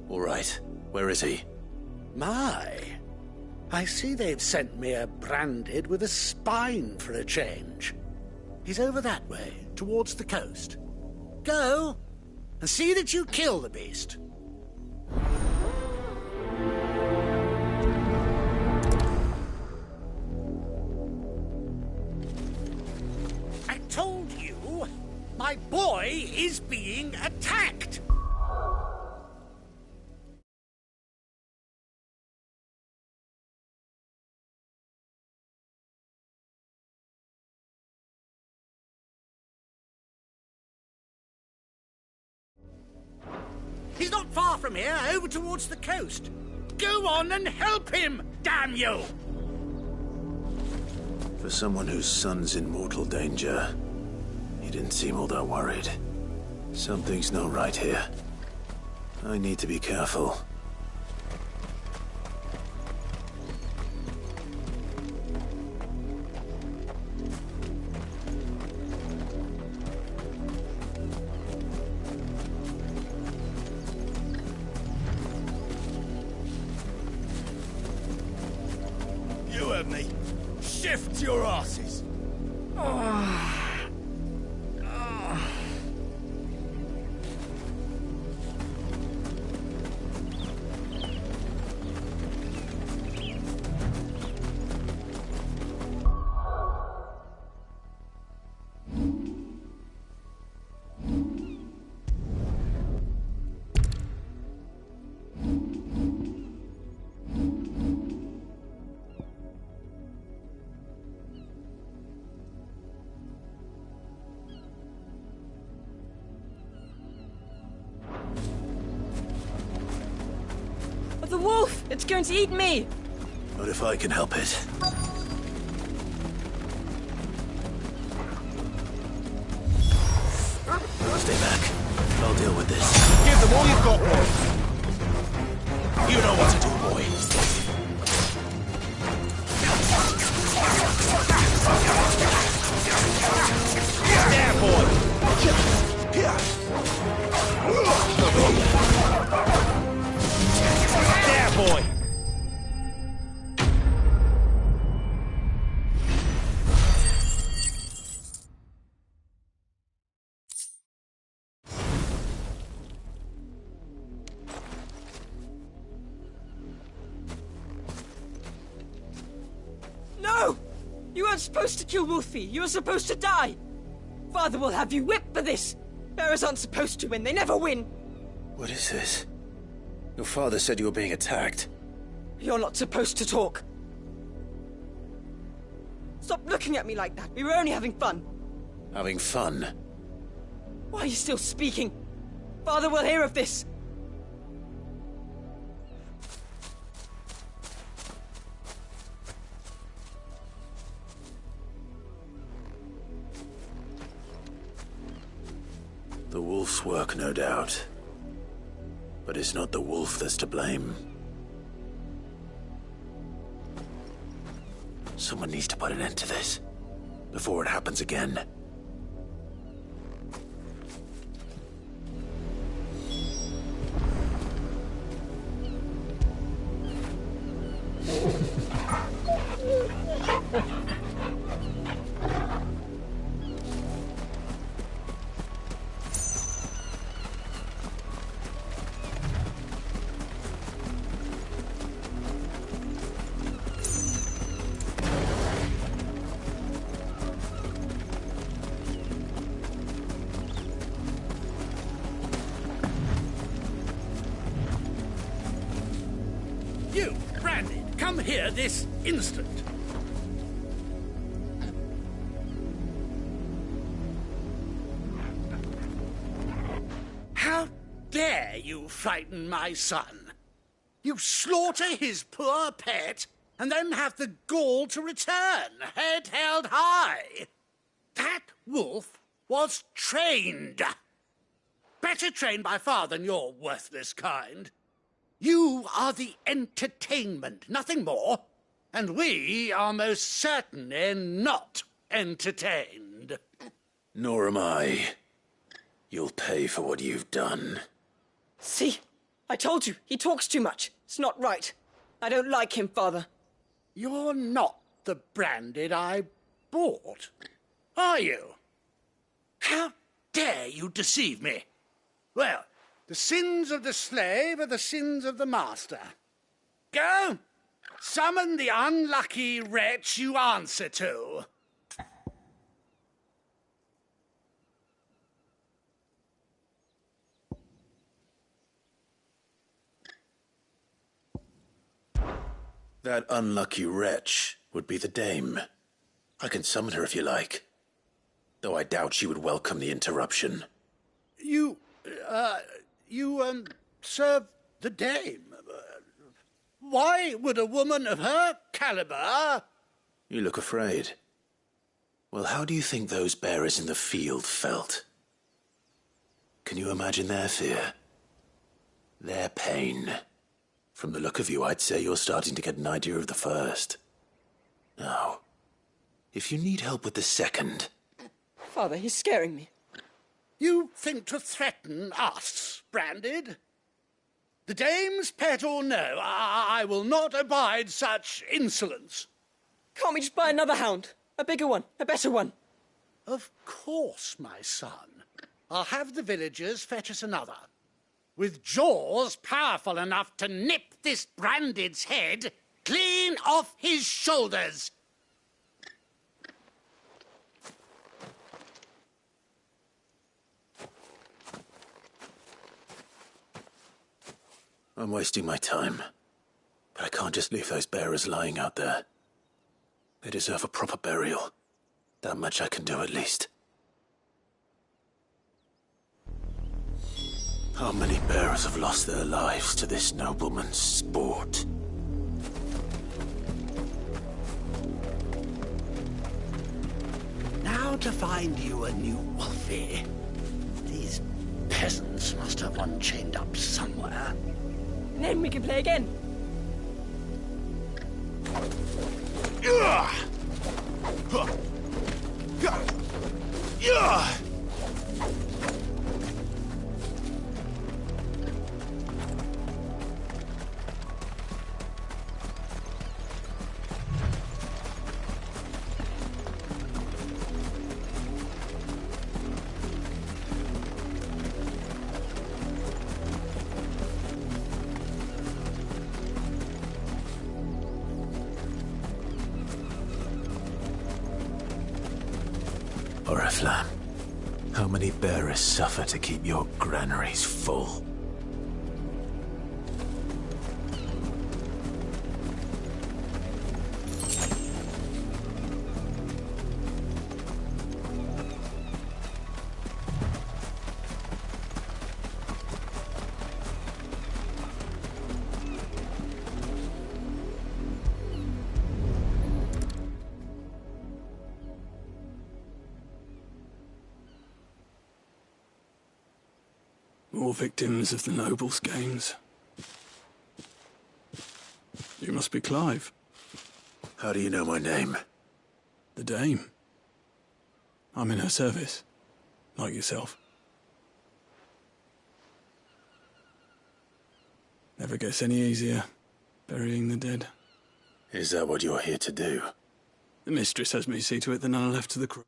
All right. Where is he? My, I see they've sent me a branded with a spine for a change. He's over that way, towards the coast. Go, and see that you kill the beast. I told you, my boy is being attacked. He's not far from here, over towards the coast. Go on and help him, damn you! For someone whose son's in mortal danger, he didn't seem all that worried. Something's not right here. I need to be careful. You heard me. Shift your asses. The wolf! It's going to eat me! Not if I can help it. Stay back. I'll deal with this. Give them all you've got, boy. You know what to do, boy. There, boy. There, boy. No! You weren't supposed to kill Wolfie. You were supposed to die. Father will have you whipped for this. Bearers aren't supposed to win. They never win. What is this? Your father said you were being attacked. You're not supposed to talk. Stop looking at me like that. We were only having fun. Having fun? Why are you still speaking? Father will hear of this. wolf's work, no doubt. But it's not the wolf that's to blame. Someone needs to put an end to this, before it happens again. You, Brandy, come here this instant. How dare you frighten my son? You slaughter his poor pet and then have the gall to return, head held high. That wolf was trained. Better trained by far than your worthless kind. You are the entertainment, nothing more. And we are most certainly not entertained. Nor am I. You'll pay for what you've done. See? I told you, he talks too much. It's not right. I don't like him, Father. You're not the Branded I bought, are you? How dare you deceive me? Well, the sins of the slave are the sins of the master. Go! Summon the unlucky wretch you answer to. That unlucky wretch would be the dame. I can summon her if you like. Though I doubt she would welcome the interruption. You serve the dame. Why would a woman of her caliber... You look afraid. Well, how do you think those bearers in the field felt? Can you imagine their fear? Their pain? From the look of you, I'd say you're starting to get an idea of the first. Now, if you need help with the second... Father, he's scaring me. You think to threaten us, Branded? The dame's pet or no, I will not abide such insolence. Can't we just buy another hound? A bigger one, a better one. Of course, my son. I'll have the villagers fetch us another. With jaws powerful enough to nip this Branded's head clean off his shoulders. I'm wasting my time. But I can't just leave those bearers lying out there. They deserve a proper burial. That much I can do at least. How many bearers have lost their lives to this nobleman's sport? Now to find you a new Wolfie. These peasants must have one chained up somewhere. And then we can play again. Oriflamme, how many bearers suffer to keep your granaries full? All victims of the nobles' games. You must be Clive. How do you know my name? The Dame. I'm in her service, like yourself. Never gets any easier, burying the dead. Is that what you're here to do? The mistress has me see to it that none are left to the crew.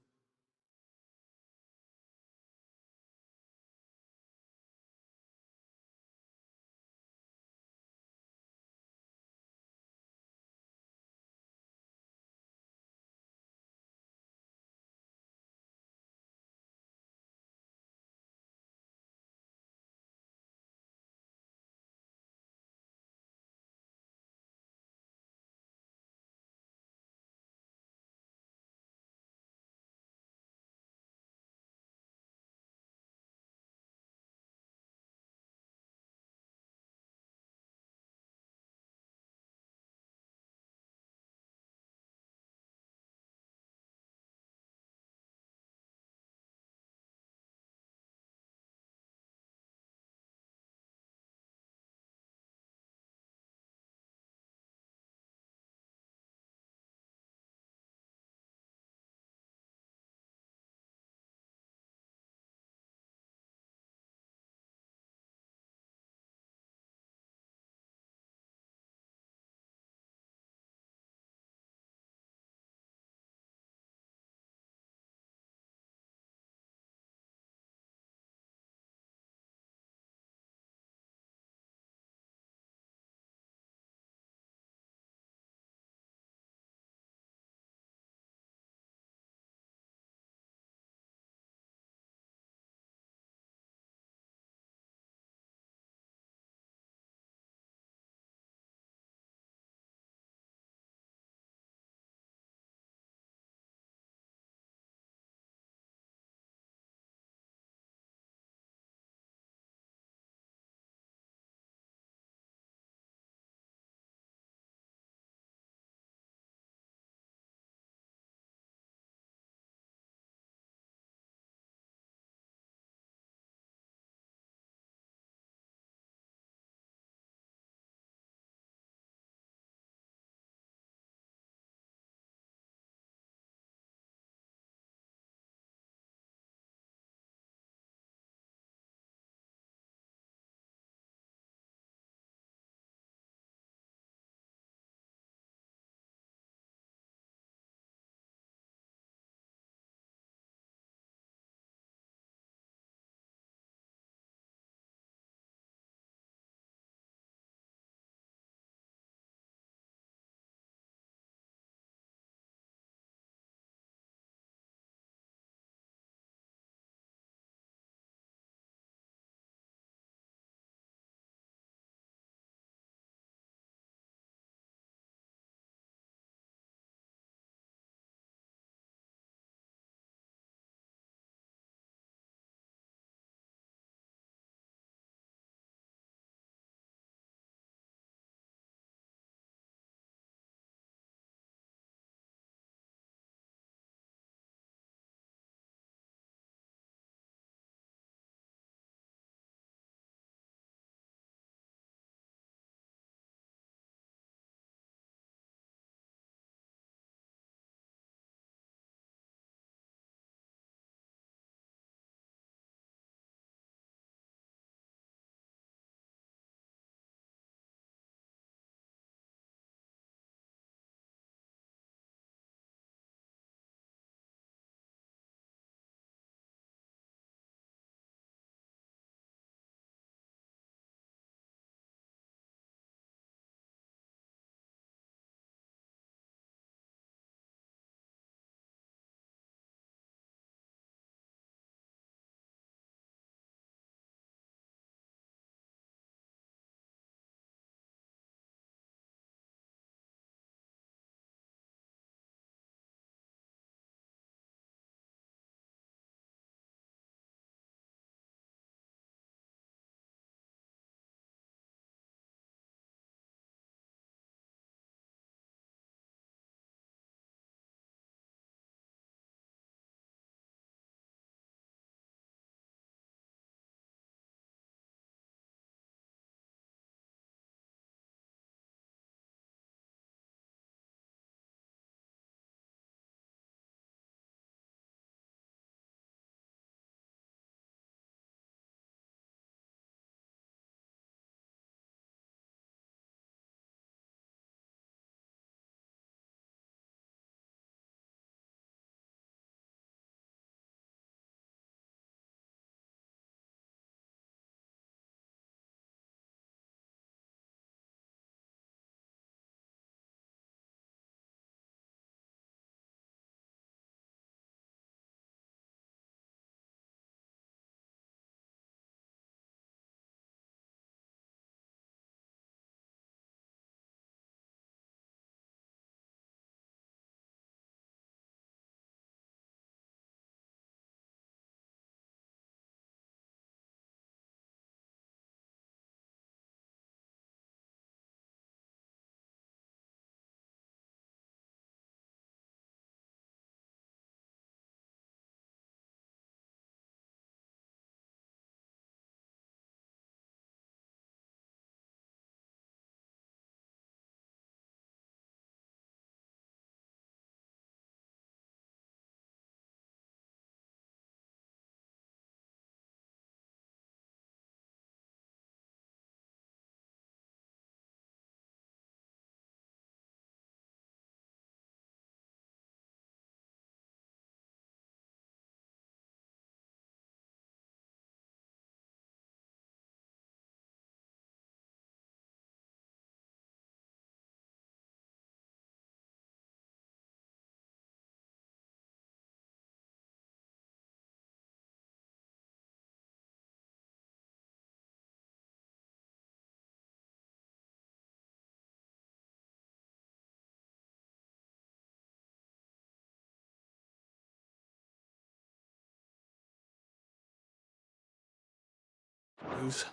suppose.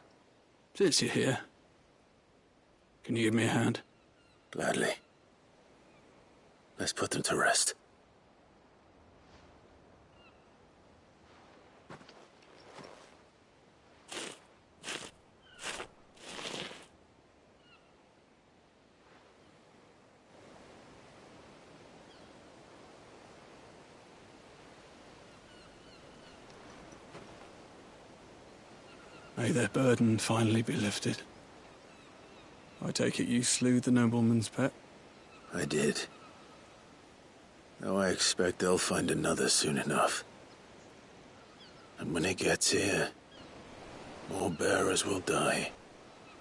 Since you're here, can you give me a hand? Gladly. Let's put them to rest. May their burden finally be lifted. I take it you slew the nobleman's pet? I did. Though I expect they'll find another soon enough. And when it gets here, more bearers will die.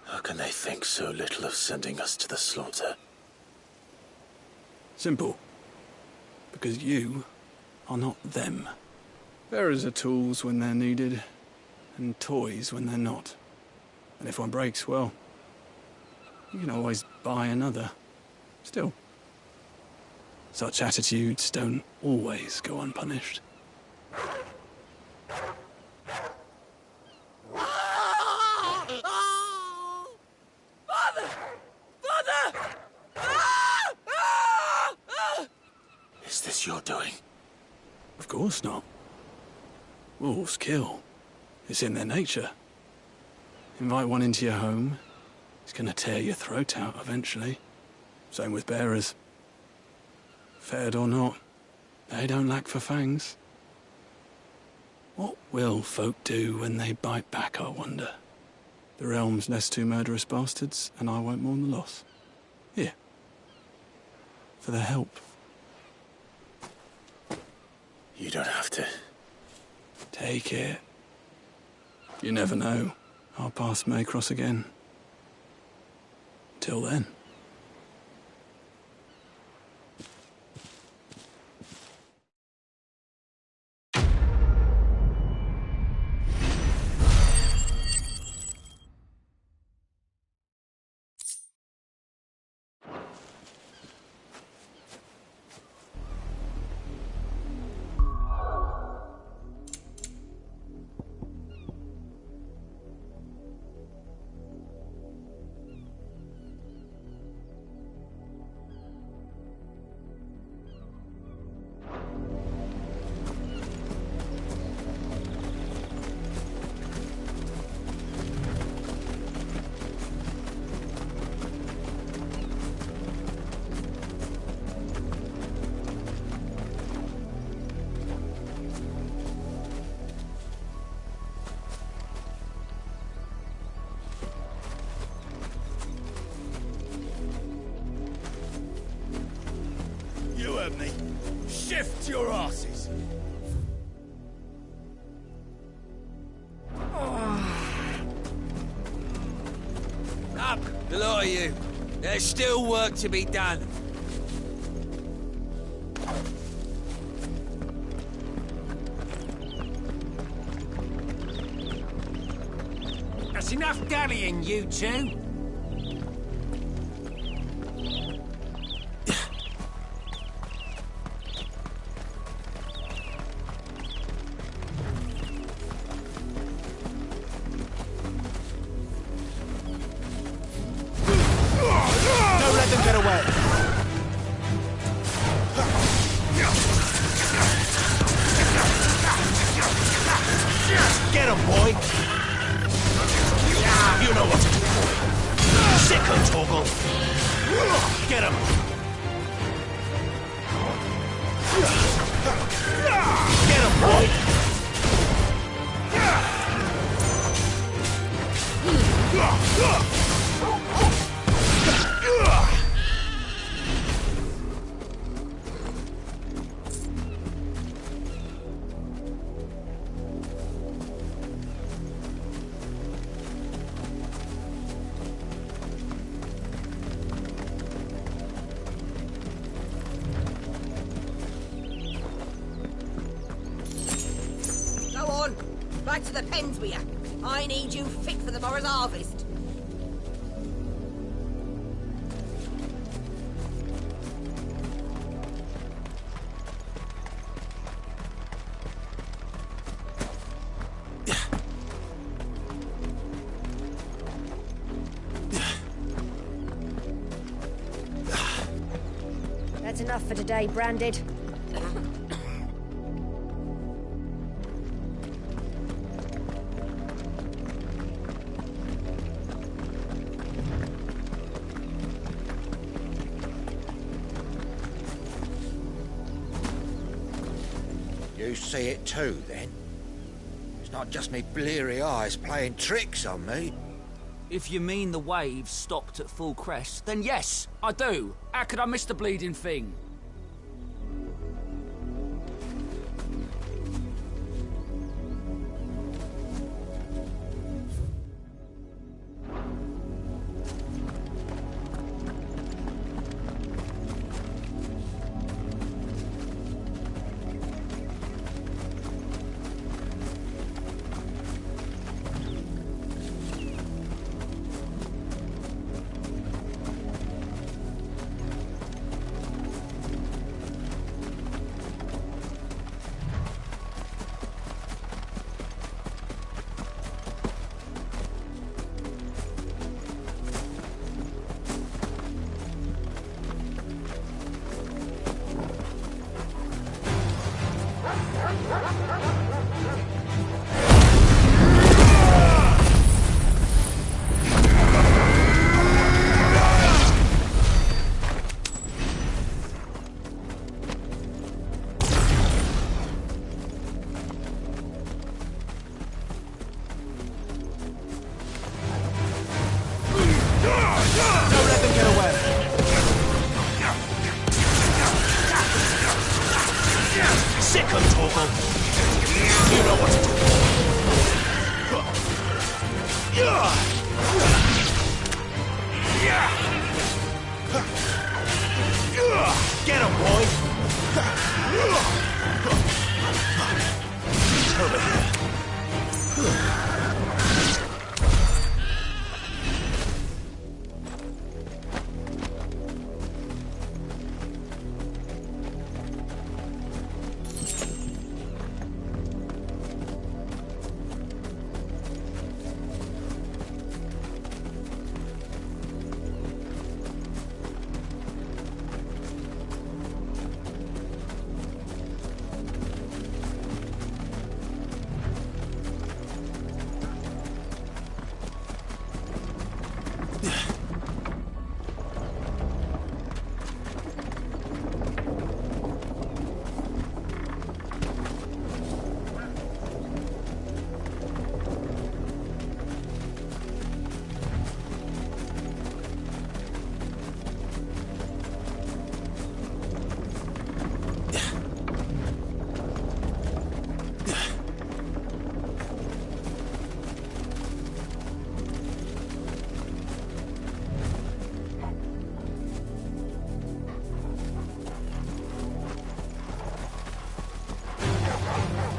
How can they think so little of sending us to the slaughter? Simple. Because you are not them. Bearers are tools when they're needed, and toys when they're not. And if one breaks, well, you can always buy another. Still, such attitudes don't always go unpunished. Father! Father! Is this your doing? Of course not. Wolves kill. It's in their nature. Invite one into your home, he's gonna tear your throat out eventually. Same with bearers. Fed or not, they don't lack for fangs. What will folk do when they bite back, I wonder? The realm's less two murderous bastards, and I won't mourn the loss. Here. For their help. You don't have to. Take it. You never know. Our paths may cross again. Till then. You heard me. Shift your asses. Up, the lot of you. There's still work to be done. That's enough dallying, you two. Don't let them get away. Get him, boy. You know what to do, boy. Sickle, Torgal. Get him. Get him, boy. Go on. Back to the pens with ya. I need you fit for the morrow's harvest. Enough for today, Branded. You see it too, then? It's not just me bleary eyes playing tricks on me. If you mean the waves stopped at full crest, then yes, I do. How could I miss the bleeding thing? Get him, boy! Over here.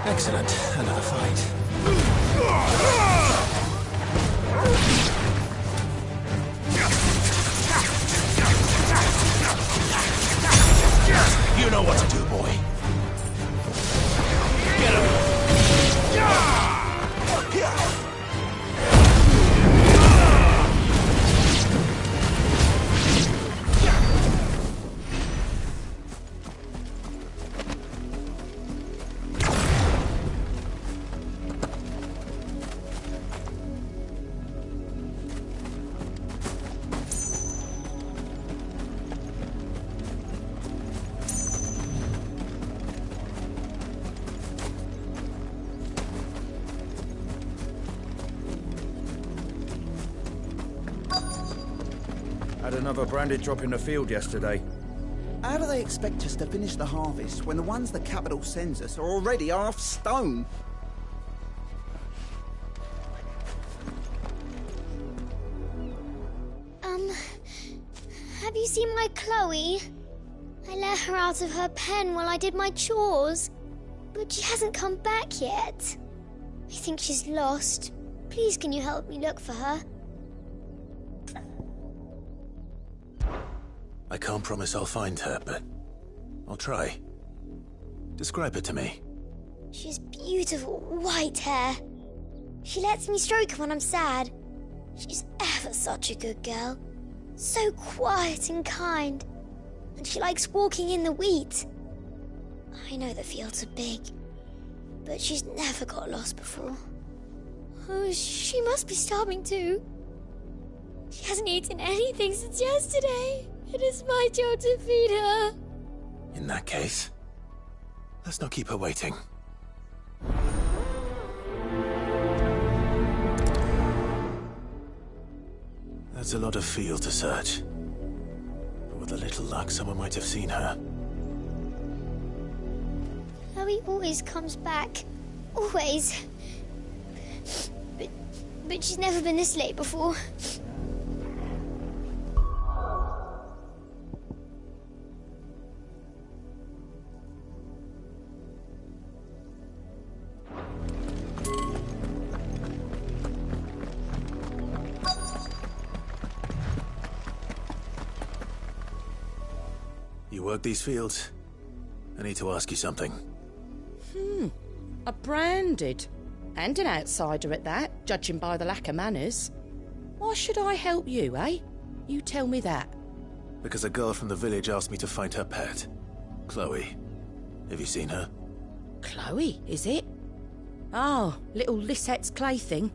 Excellent. Another fight. You know what to do, boy. Get him. Had another branded drop in the field yesterday. How do they expect us to finish the harvest when the ones the capital sends us are already half stone? Have you seen my Chloe? I let her out of her pen while I did my chores, but she hasn't come back yet. I think she's lost. Please, can you help me look for her? I can't promise I'll find her, but I'll try. Describe her to me. She has beautiful white hair. She lets me stroke her when I'm sad. She's ever such a good girl. So quiet and kind. and she likes walking in the wheat. I know the fields are big, but she's never got lost before. Oh, she must be starving too. She hasn't eaten anything since yesterday. It is my job to feed her. In that case, let's not keep her waiting. That's a lot of field to search. But with a little luck, someone might have seen her. Chloe always comes back. Always. But she's never been this late before. You work these fields? I need to ask you something. A branded. And an outsider at that, judging by the lack of manners. Why should I help you, eh? You tell me that. Because a girl from the village asked me to find her pet, Chloe. Have you seen her? Chloe, is it? Oh, little Lisette's plaything.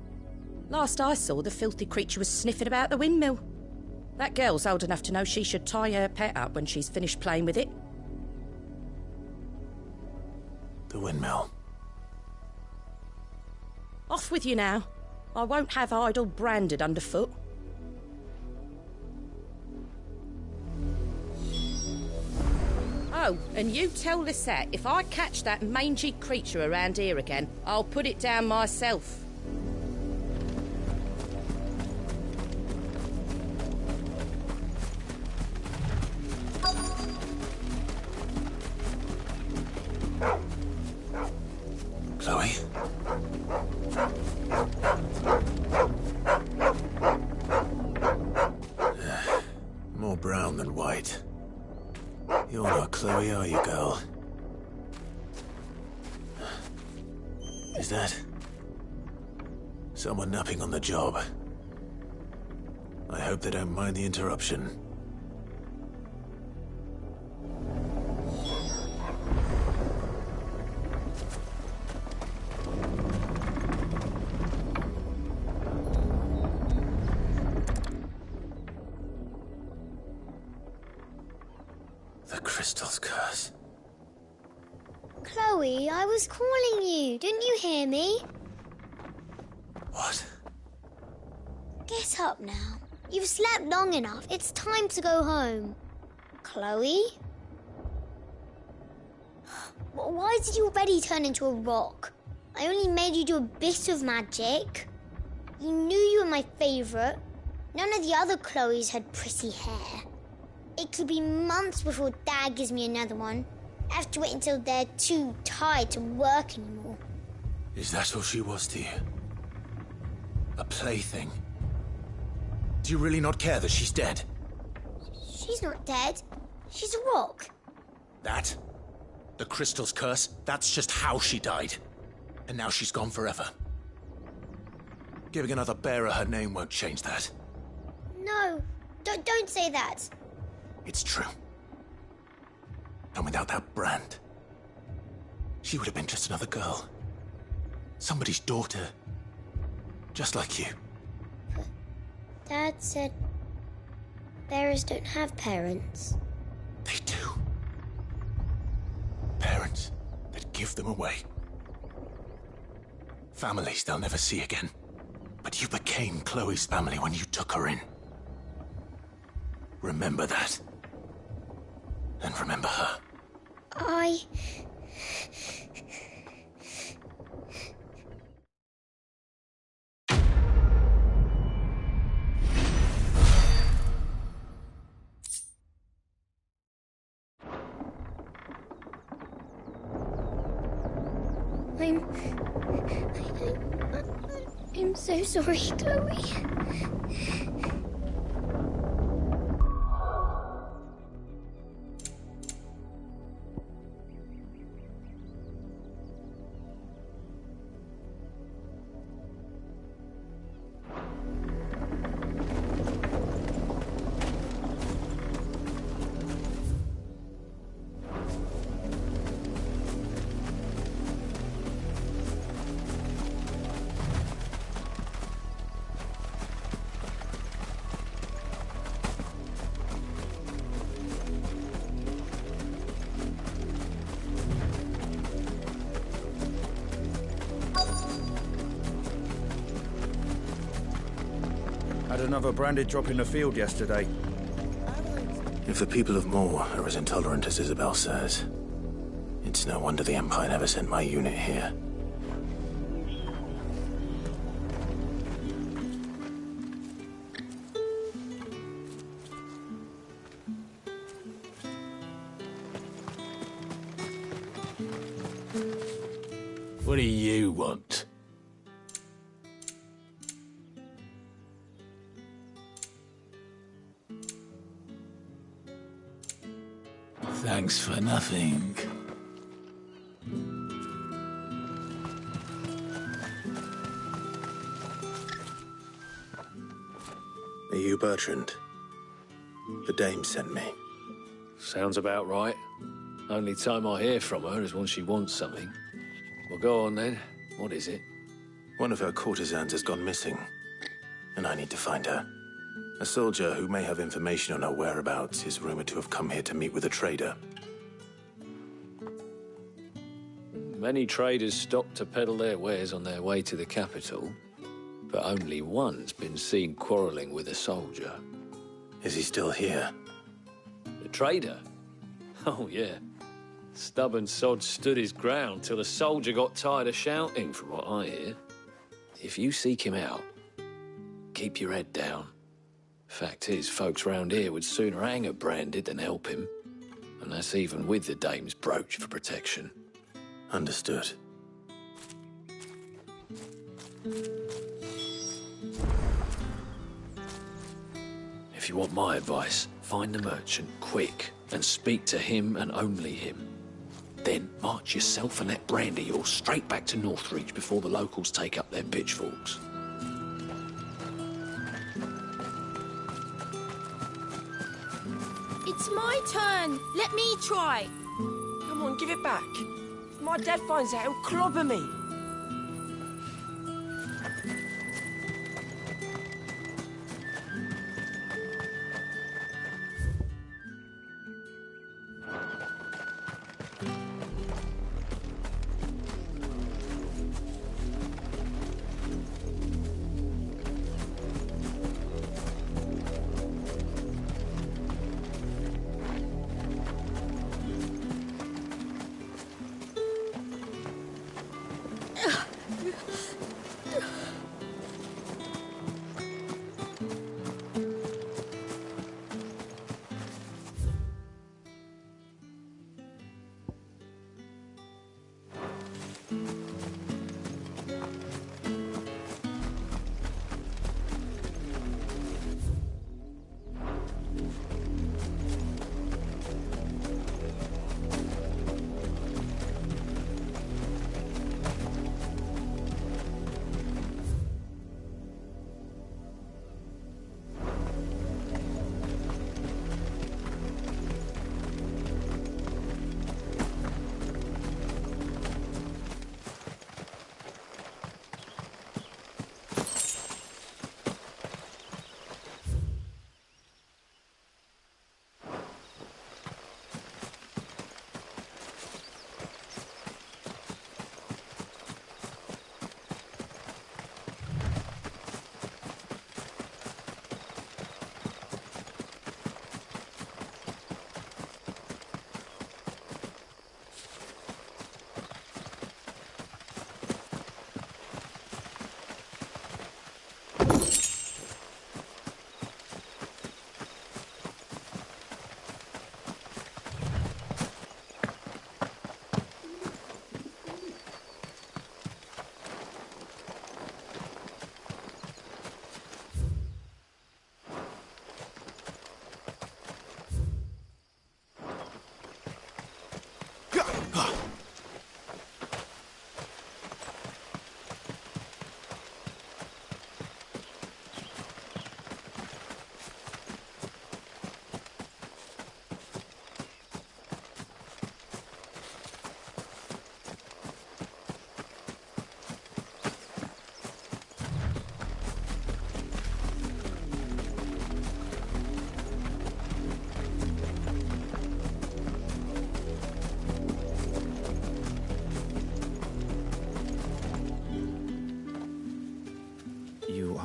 Last I saw, the filthy creature was sniffing about the windmill. That girl's old enough to know she should tie her pet up when she's finished playing with it. The windmill. Off with you now. I won't have idle branded underfoot. Oh, and you tell Lisette, if I catch that mangy creature around here again, I'll put it down myself. Chloe? More brown than white. You're not Chloe, are you, girl? Is that someone napping on the job? I hope they don't mind the interruption. Chloe, I was calling you. Didn't you hear me? What? Get up now. You've slept long enough. It's time to go home. Chloe? Why did you already turn into a rock? I only made you do a bit of magic. You knew you were my favourite. None of the other Chloes had pretty hair. It could be months before Dad gives me another one. I have to wait until they're too tired to work anymore. Is that all she was to you? A plaything? Do you really not care that she's dead? She's not dead. She's a rock. That? The crystal's curse? That's just how she died. And now she's gone forever. Giving another bearer her name won't change that. No, don't say that. It's true. And without that brand, she would have been just another girl. Somebody's daughter. Just like you. But Dad said bearers don't have parents. They do. Parents that give them away. Families they'll never see again. But you became Chloe's family when you took her in. Remember that. And remember her. I'm so sorry, Chloe. Had another branded drop in the field yesterday. If the people of Moor are as intolerant as Isabel says, it's no wonder the Empire never sent my unit here. What do you want? Thanks for nothing. Are you Bertrand? The dame sent me. Sounds about right. Only time I hear from her is when she wants something. Well, go on then. What is it? One of her courtesans has gone missing, and I need to find her. A soldier who may have information on her whereabouts is rumored to have come here to meet with a trader. Many traders stop to peddle their wares on their way to the capital, but only one's been seen quarrelling with a soldier. Is he still here? The trader? Oh, yeah. Stubborn sod stood his ground till the soldier got tired of shouting, from what I hear. If you seek him out, keep your head down. Fact is, folks round here would sooner hang a branded than help him. And that's even with the dame's brooch for protection. Understood. If you want my advice, find the merchant quick and speak to him and only him. Then march yourself and that brandy yours straight back to Northreach before the locals take up their pitchforks. It's my turn. Let me try. Come on, give it back. If my dad finds out, he'll clobber me.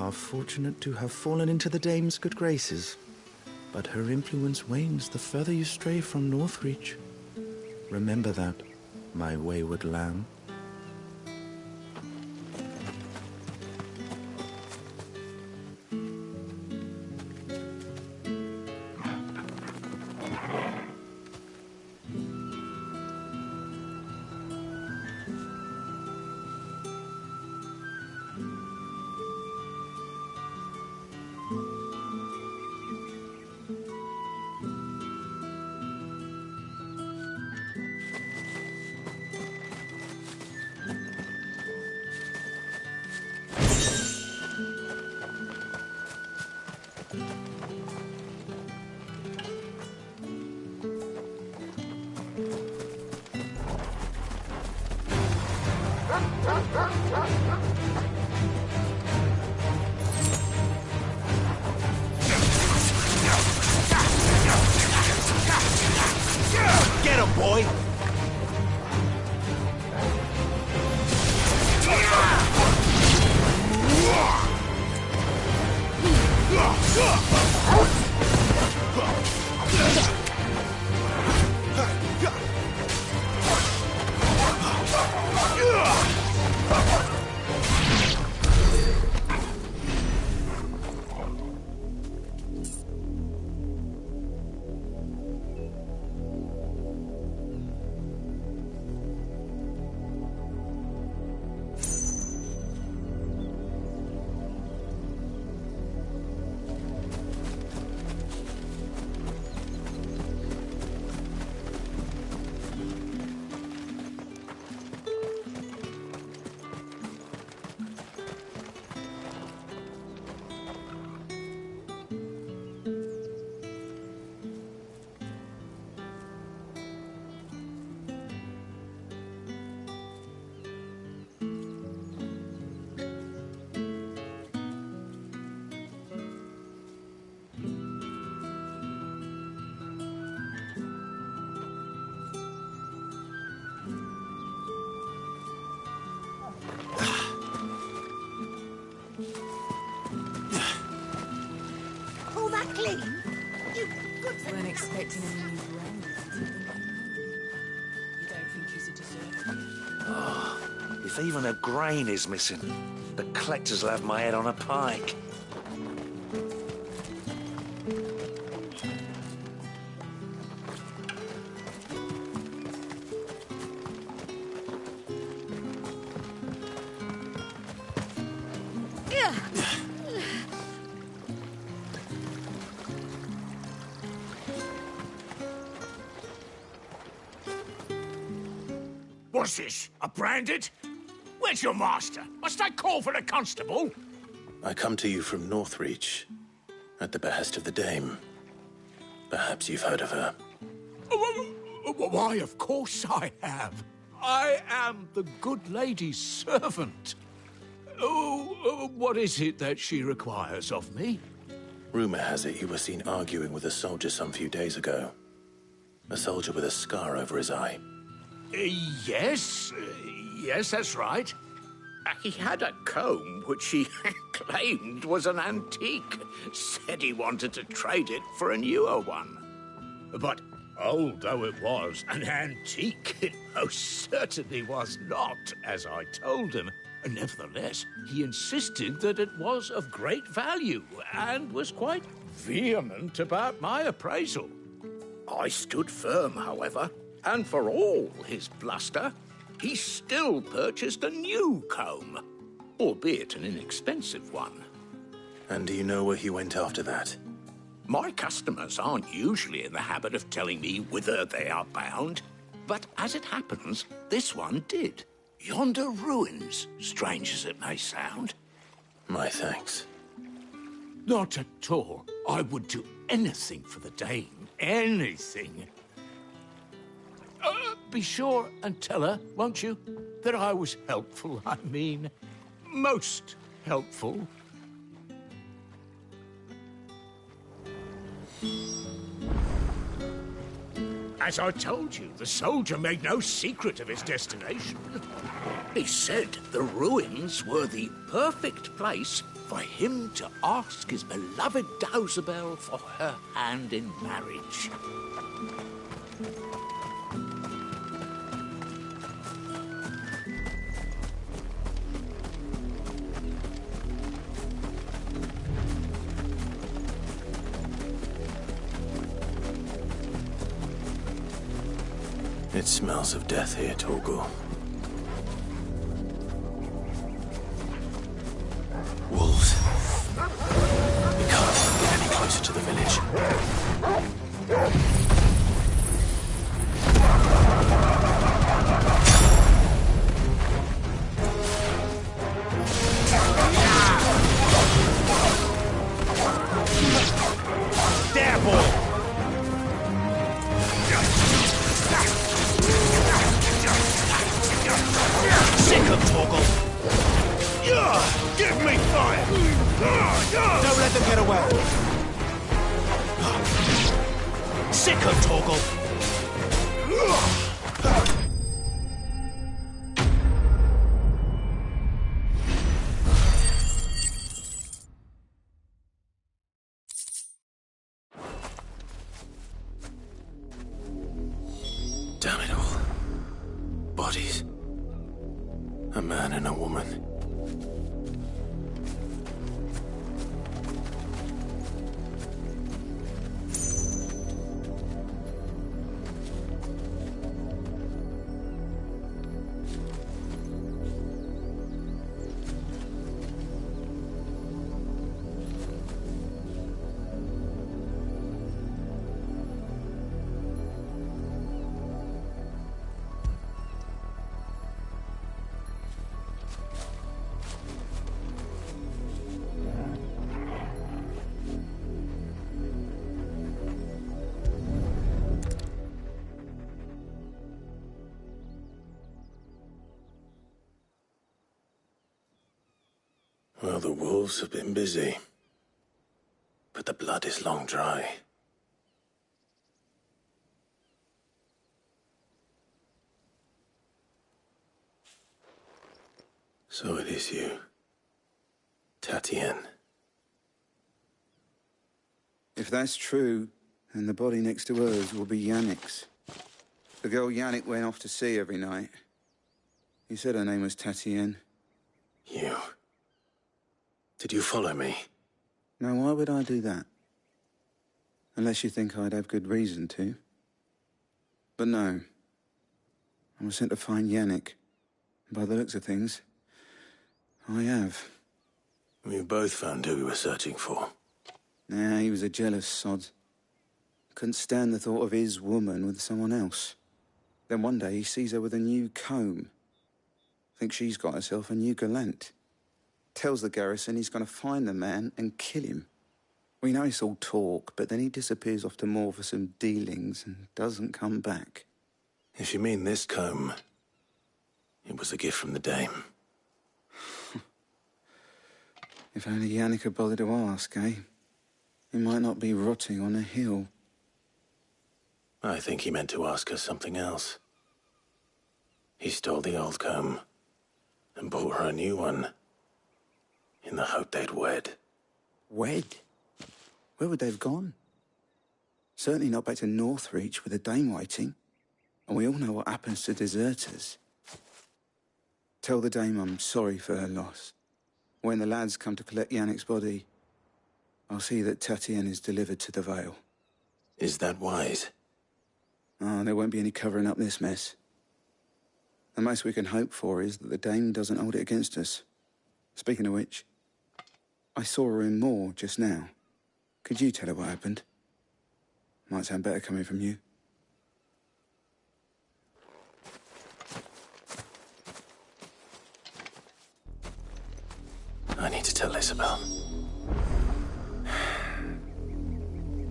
are fortunate to have fallen into the dame's good graces. But her influence wanes the further you stray from Northreach. Remember that, my wayward lamb. Get him, boy! All that clean? You good for Weren't expecting any new brains until the new moon. You don't think he's a deserter? Oh, if even a grain is missing, the collectors will have my head on a pike. What's this? A branded? Where's your master? Must I call for the constable? I come to you from Northreach, at the behest of the Dame. Perhaps you've heard of her. Why, of course I have. I am the good lady's servant. Oh, what is it that she requires of me? Rumor has it you were seen arguing with a soldier some few days ago. A soldier with a scar over his eye. Yes, that's right. He had a comb which he claimed was an antique. Said he wanted to trade it for a newer one. But old though it was, an antique it most certainly was not, as I told him. Nevertheless, he insisted that it was of great value and was quite vehement about my appraisal. I stood firm, however, and for all his bluster, he still purchased a new comb, albeit an inexpensive one. And do you know where he went after that? My customers aren't usually in the habit of telling me whither they are bound, but as it happens, this one did. Yonder ruins, strange as it may sound. My thanks. Not at all. I would do anything for the Dame. Anything. Be sure and tell her, won't you, that I was helpful. I mean, most helpful. As I told you, the soldier made no secret of his destination. He said the ruins were the perfect place for him to ask his beloved Dowsabel for her hand in marriage. It smells of death here, Torgal. Wolves. We can't get any closer to the village. There, boy! Sick of Torgal! Give me fire! Don't let them get away! Sick of Torgal! Damn it all. Bodies. A man and a woman. Well, the wolves have been busy. But the blood is long dry. So it is you, Tatienne. If that's true, then the body next to hers will be Yannick's. The girl Yannick went off to sea every night. He said her name was Tatienne. You. Did you follow me? Now, why would I do that? Unless you think I'd have good reason to. But no. I was sent to find Yannick. By the looks of things, I have. We both found who we were searching for. Nah, he was a jealous sod. Couldn't stand the thought of his woman with someone else. Then one day he sees her with a new comb. Thinks she's got herself a new gallant. Tells the garrison he's going to find the man and kill him. We know it's all talk, but then he disappears off to Moor for some dealings and doesn't come back. If you mean this comb, it was a gift from the dame. If only Yannick had bothered to ask, eh? He might not be rotting on a hill. I think he meant to ask her something else. He stole the old comb and bought her a new one in the hope they'd wed. Wed? Where would they have gone? Certainly not back to Northreach with a dame waiting. And we all know what happens to deserters. Tell the dame I'm sorry for her loss. When the lads come to collect Yannick's body, I'll see that Tatienne is delivered to the Vale. Is that wise? Oh, there won't be any covering up this mess. The most we can hope for is that the dame doesn't hold it against us. Speaking of which, I saw her in Moor just now. Could you tell her what happened? Might sound better coming from you. I need to tell Isabel.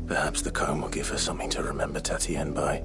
Perhaps the comb will give her something to remember Tatienne by.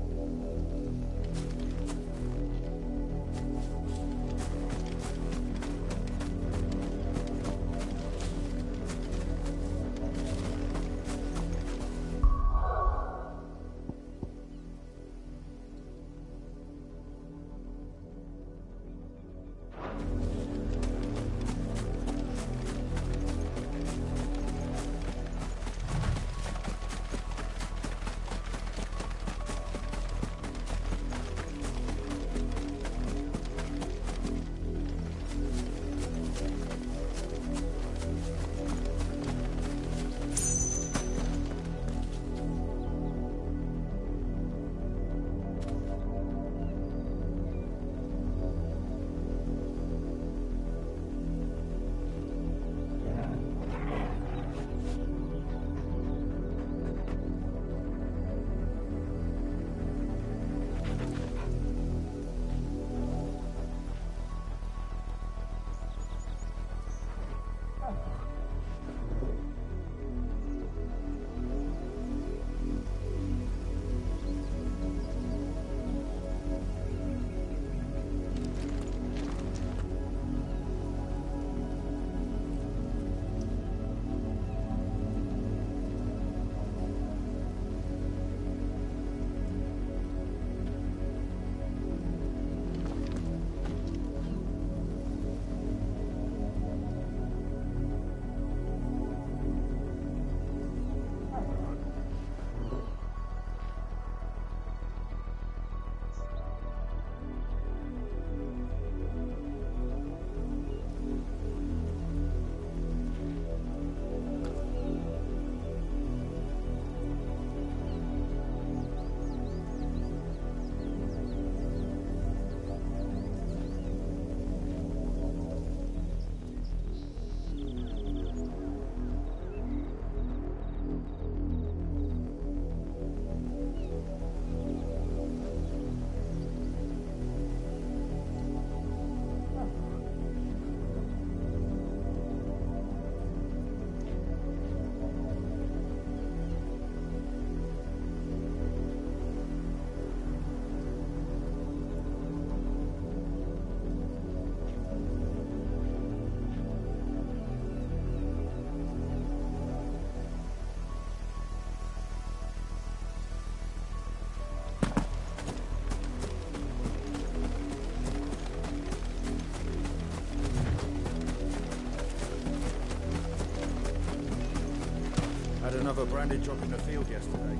Had another branded drop in the field yesterday.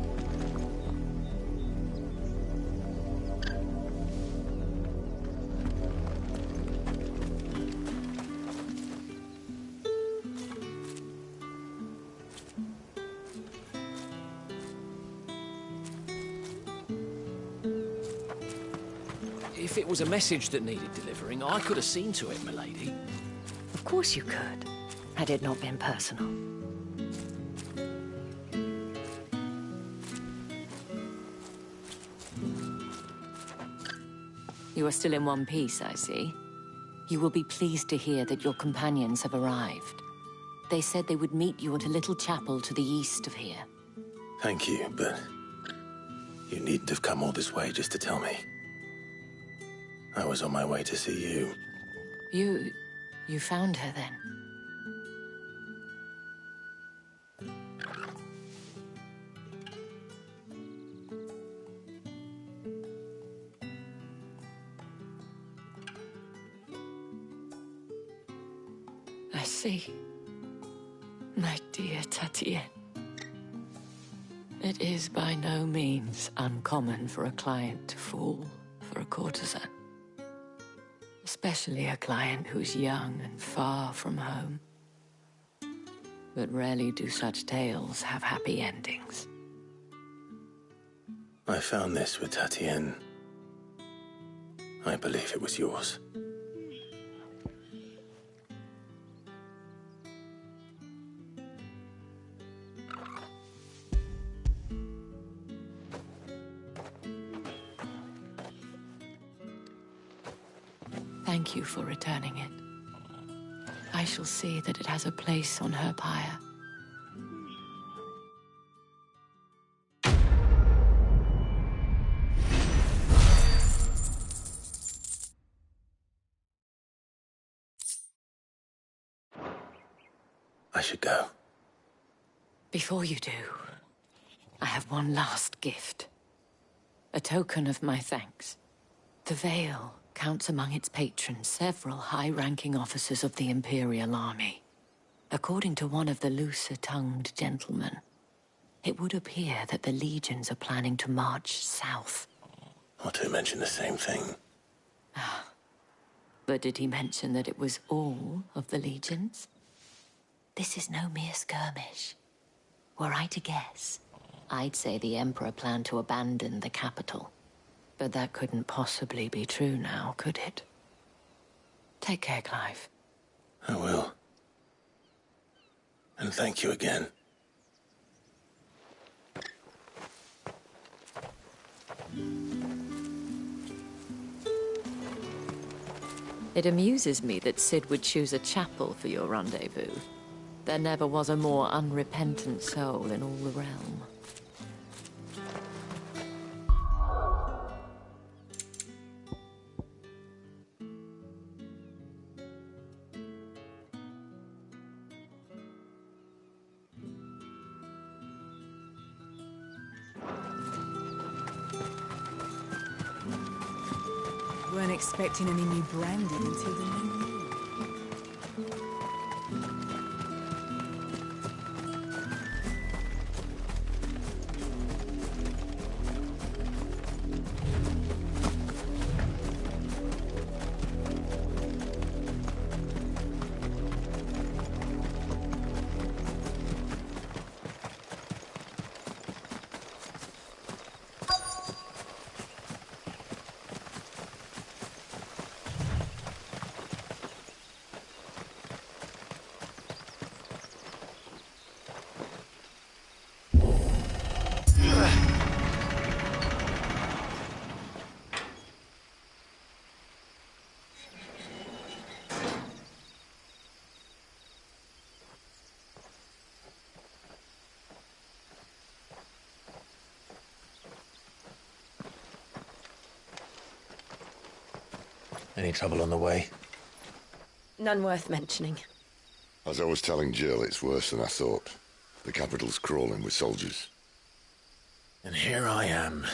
If it was a message that needed delivering, I could have seen to it, milady. Of course you could, had it not been personal. You are still in one piece, I see. You will be pleased to hear that your companions have arrived. They said they would meet you at a little chapel to the east of here. Thank you, but you needn't have come all this way just to tell me. I was on my way to see you. You found her then? I see. My dear Tatienne. It is by no means uncommon for a client to fall for a courtesan. Especially a client who's young and far from home. But rarely do such tales have happy endings. I found this with Tatienne. I believe it was yours. Thank you for returning it. I shall see that it has a place on her pyre. I should go. Before you do, I have one last gift. A token of my thanks. The Veil counts among its patrons several high-ranking officers of the Imperial Army. According to one of the looser-tongued gentlemen, it would appear that the legions are planning to march south. Not to mention the same thing. But did he mention that it was all of the legions? This is no mere skirmish. Were I to guess, I'd say the Emperor planned to abandon the capital. But that couldn't possibly be true now, could it? Take care, Clive. I will. And thank you again. It amuses me that Cid would choose a chapel for your rendezvous. There never was a more unrepentant soul in all the realm. Weren't expecting any new branding until the new year. Any trouble on the way? None worth mentioning. As I was telling Jill, it's worse than I thought. The capital's crawling with soldiers. And here I am,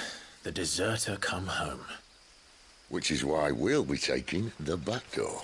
the deserter come home. Which is why we'll be taking the back door.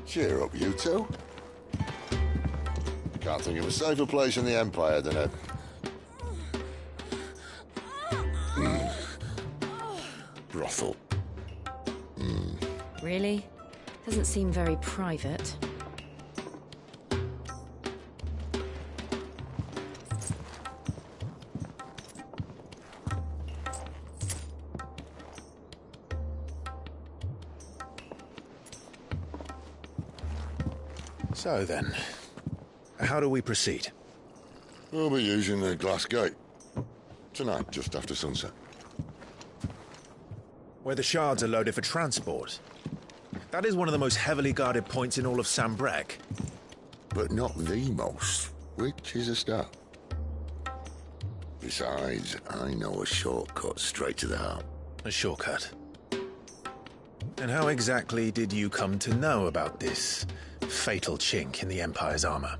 Cheer up, you two. Can't think of a safer place in the Empire than a... brothel. Really? Doesn't seem very private. So then, how do we proceed? We'll be using the glass gate. Tonight, just after sunset. Where the shards are loaded for transport. That is one of the most heavily guarded points in all of Sambrec. But not the most, which is a start. Besides, I know a shortcut straight to the heart. A shortcut? And how exactly did you come to know about this fatal chink in the Empire's armor?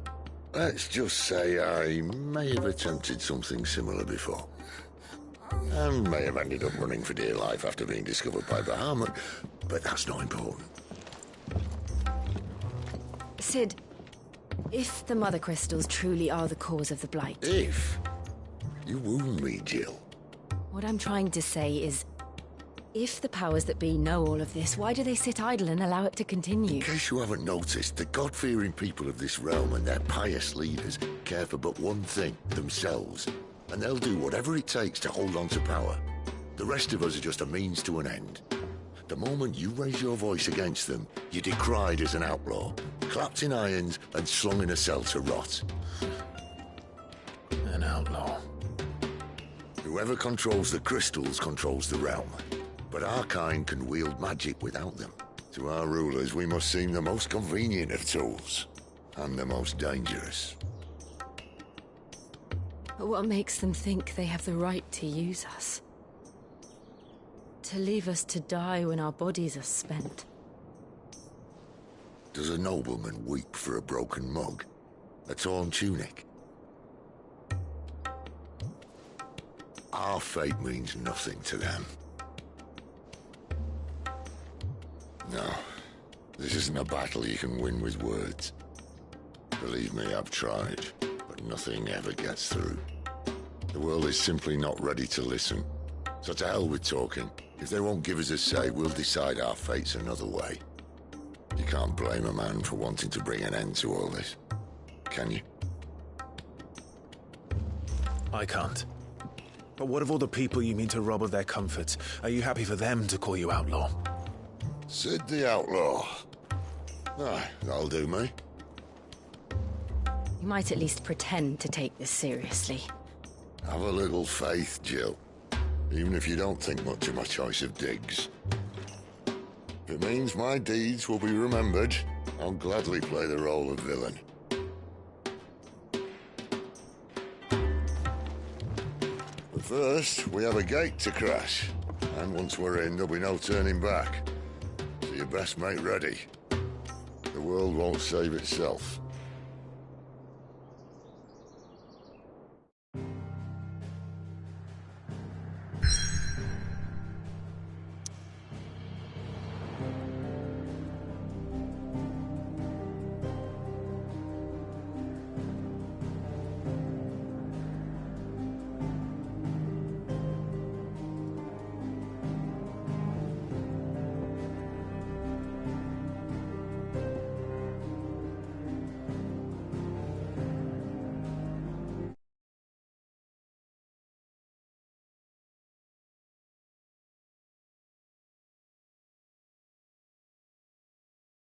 Let's just say I may have attempted something similar before. And may have ended up running for dear life after being discovered by Bahamut, but that's not important. Sid, if the Mother Crystals truly are the cause of the Blight... If? You wound me, Jill. What I'm trying to say is, if the powers that be know all of this, why do they sit idle and allow it to continue? In case you haven't noticed, the God-fearing people of this realm and their pious leaders care for but one thing, themselves. And they'll do whatever it takes to hold on to power. The rest of us are just a means to an end. The moment you raise your voice against them, you're decried as an outlaw, clapped in irons and slung in a cell to rot. An outlaw. Whoever controls the crystals controls the realm. But our kind can wield magic without them. To our rulers, we must seem the most convenient of tools, and the most dangerous. But what makes them think they have the right to use us? To leave us to die when our bodies are spent? Does a nobleman weep for a broken mug? A torn tunic? Our fate means nothing to them. No, this isn't a battle you can win with words. Believe me, I've tried, but nothing ever gets through. The world is simply not ready to listen. So to hell with talking. If they won't give us a say, we'll decide our fates another way. You can't blame a man for wanting to bring an end to all this, can you? I can't. But what of all the people you mean to rob of their comforts? Are you happy for them to call you outlaw? Sid the Outlaw. Aye, that'll do me. You might at least pretend to take this seriously. Have a little faith, Jill. Even if you don't think much of my choice of digs. If it means my deeds will be remembered, I'll gladly play the role of villain. But first, we have a gate to crash. And once we're in, there'll be no turning back. So you best make ready. The world won't save itself.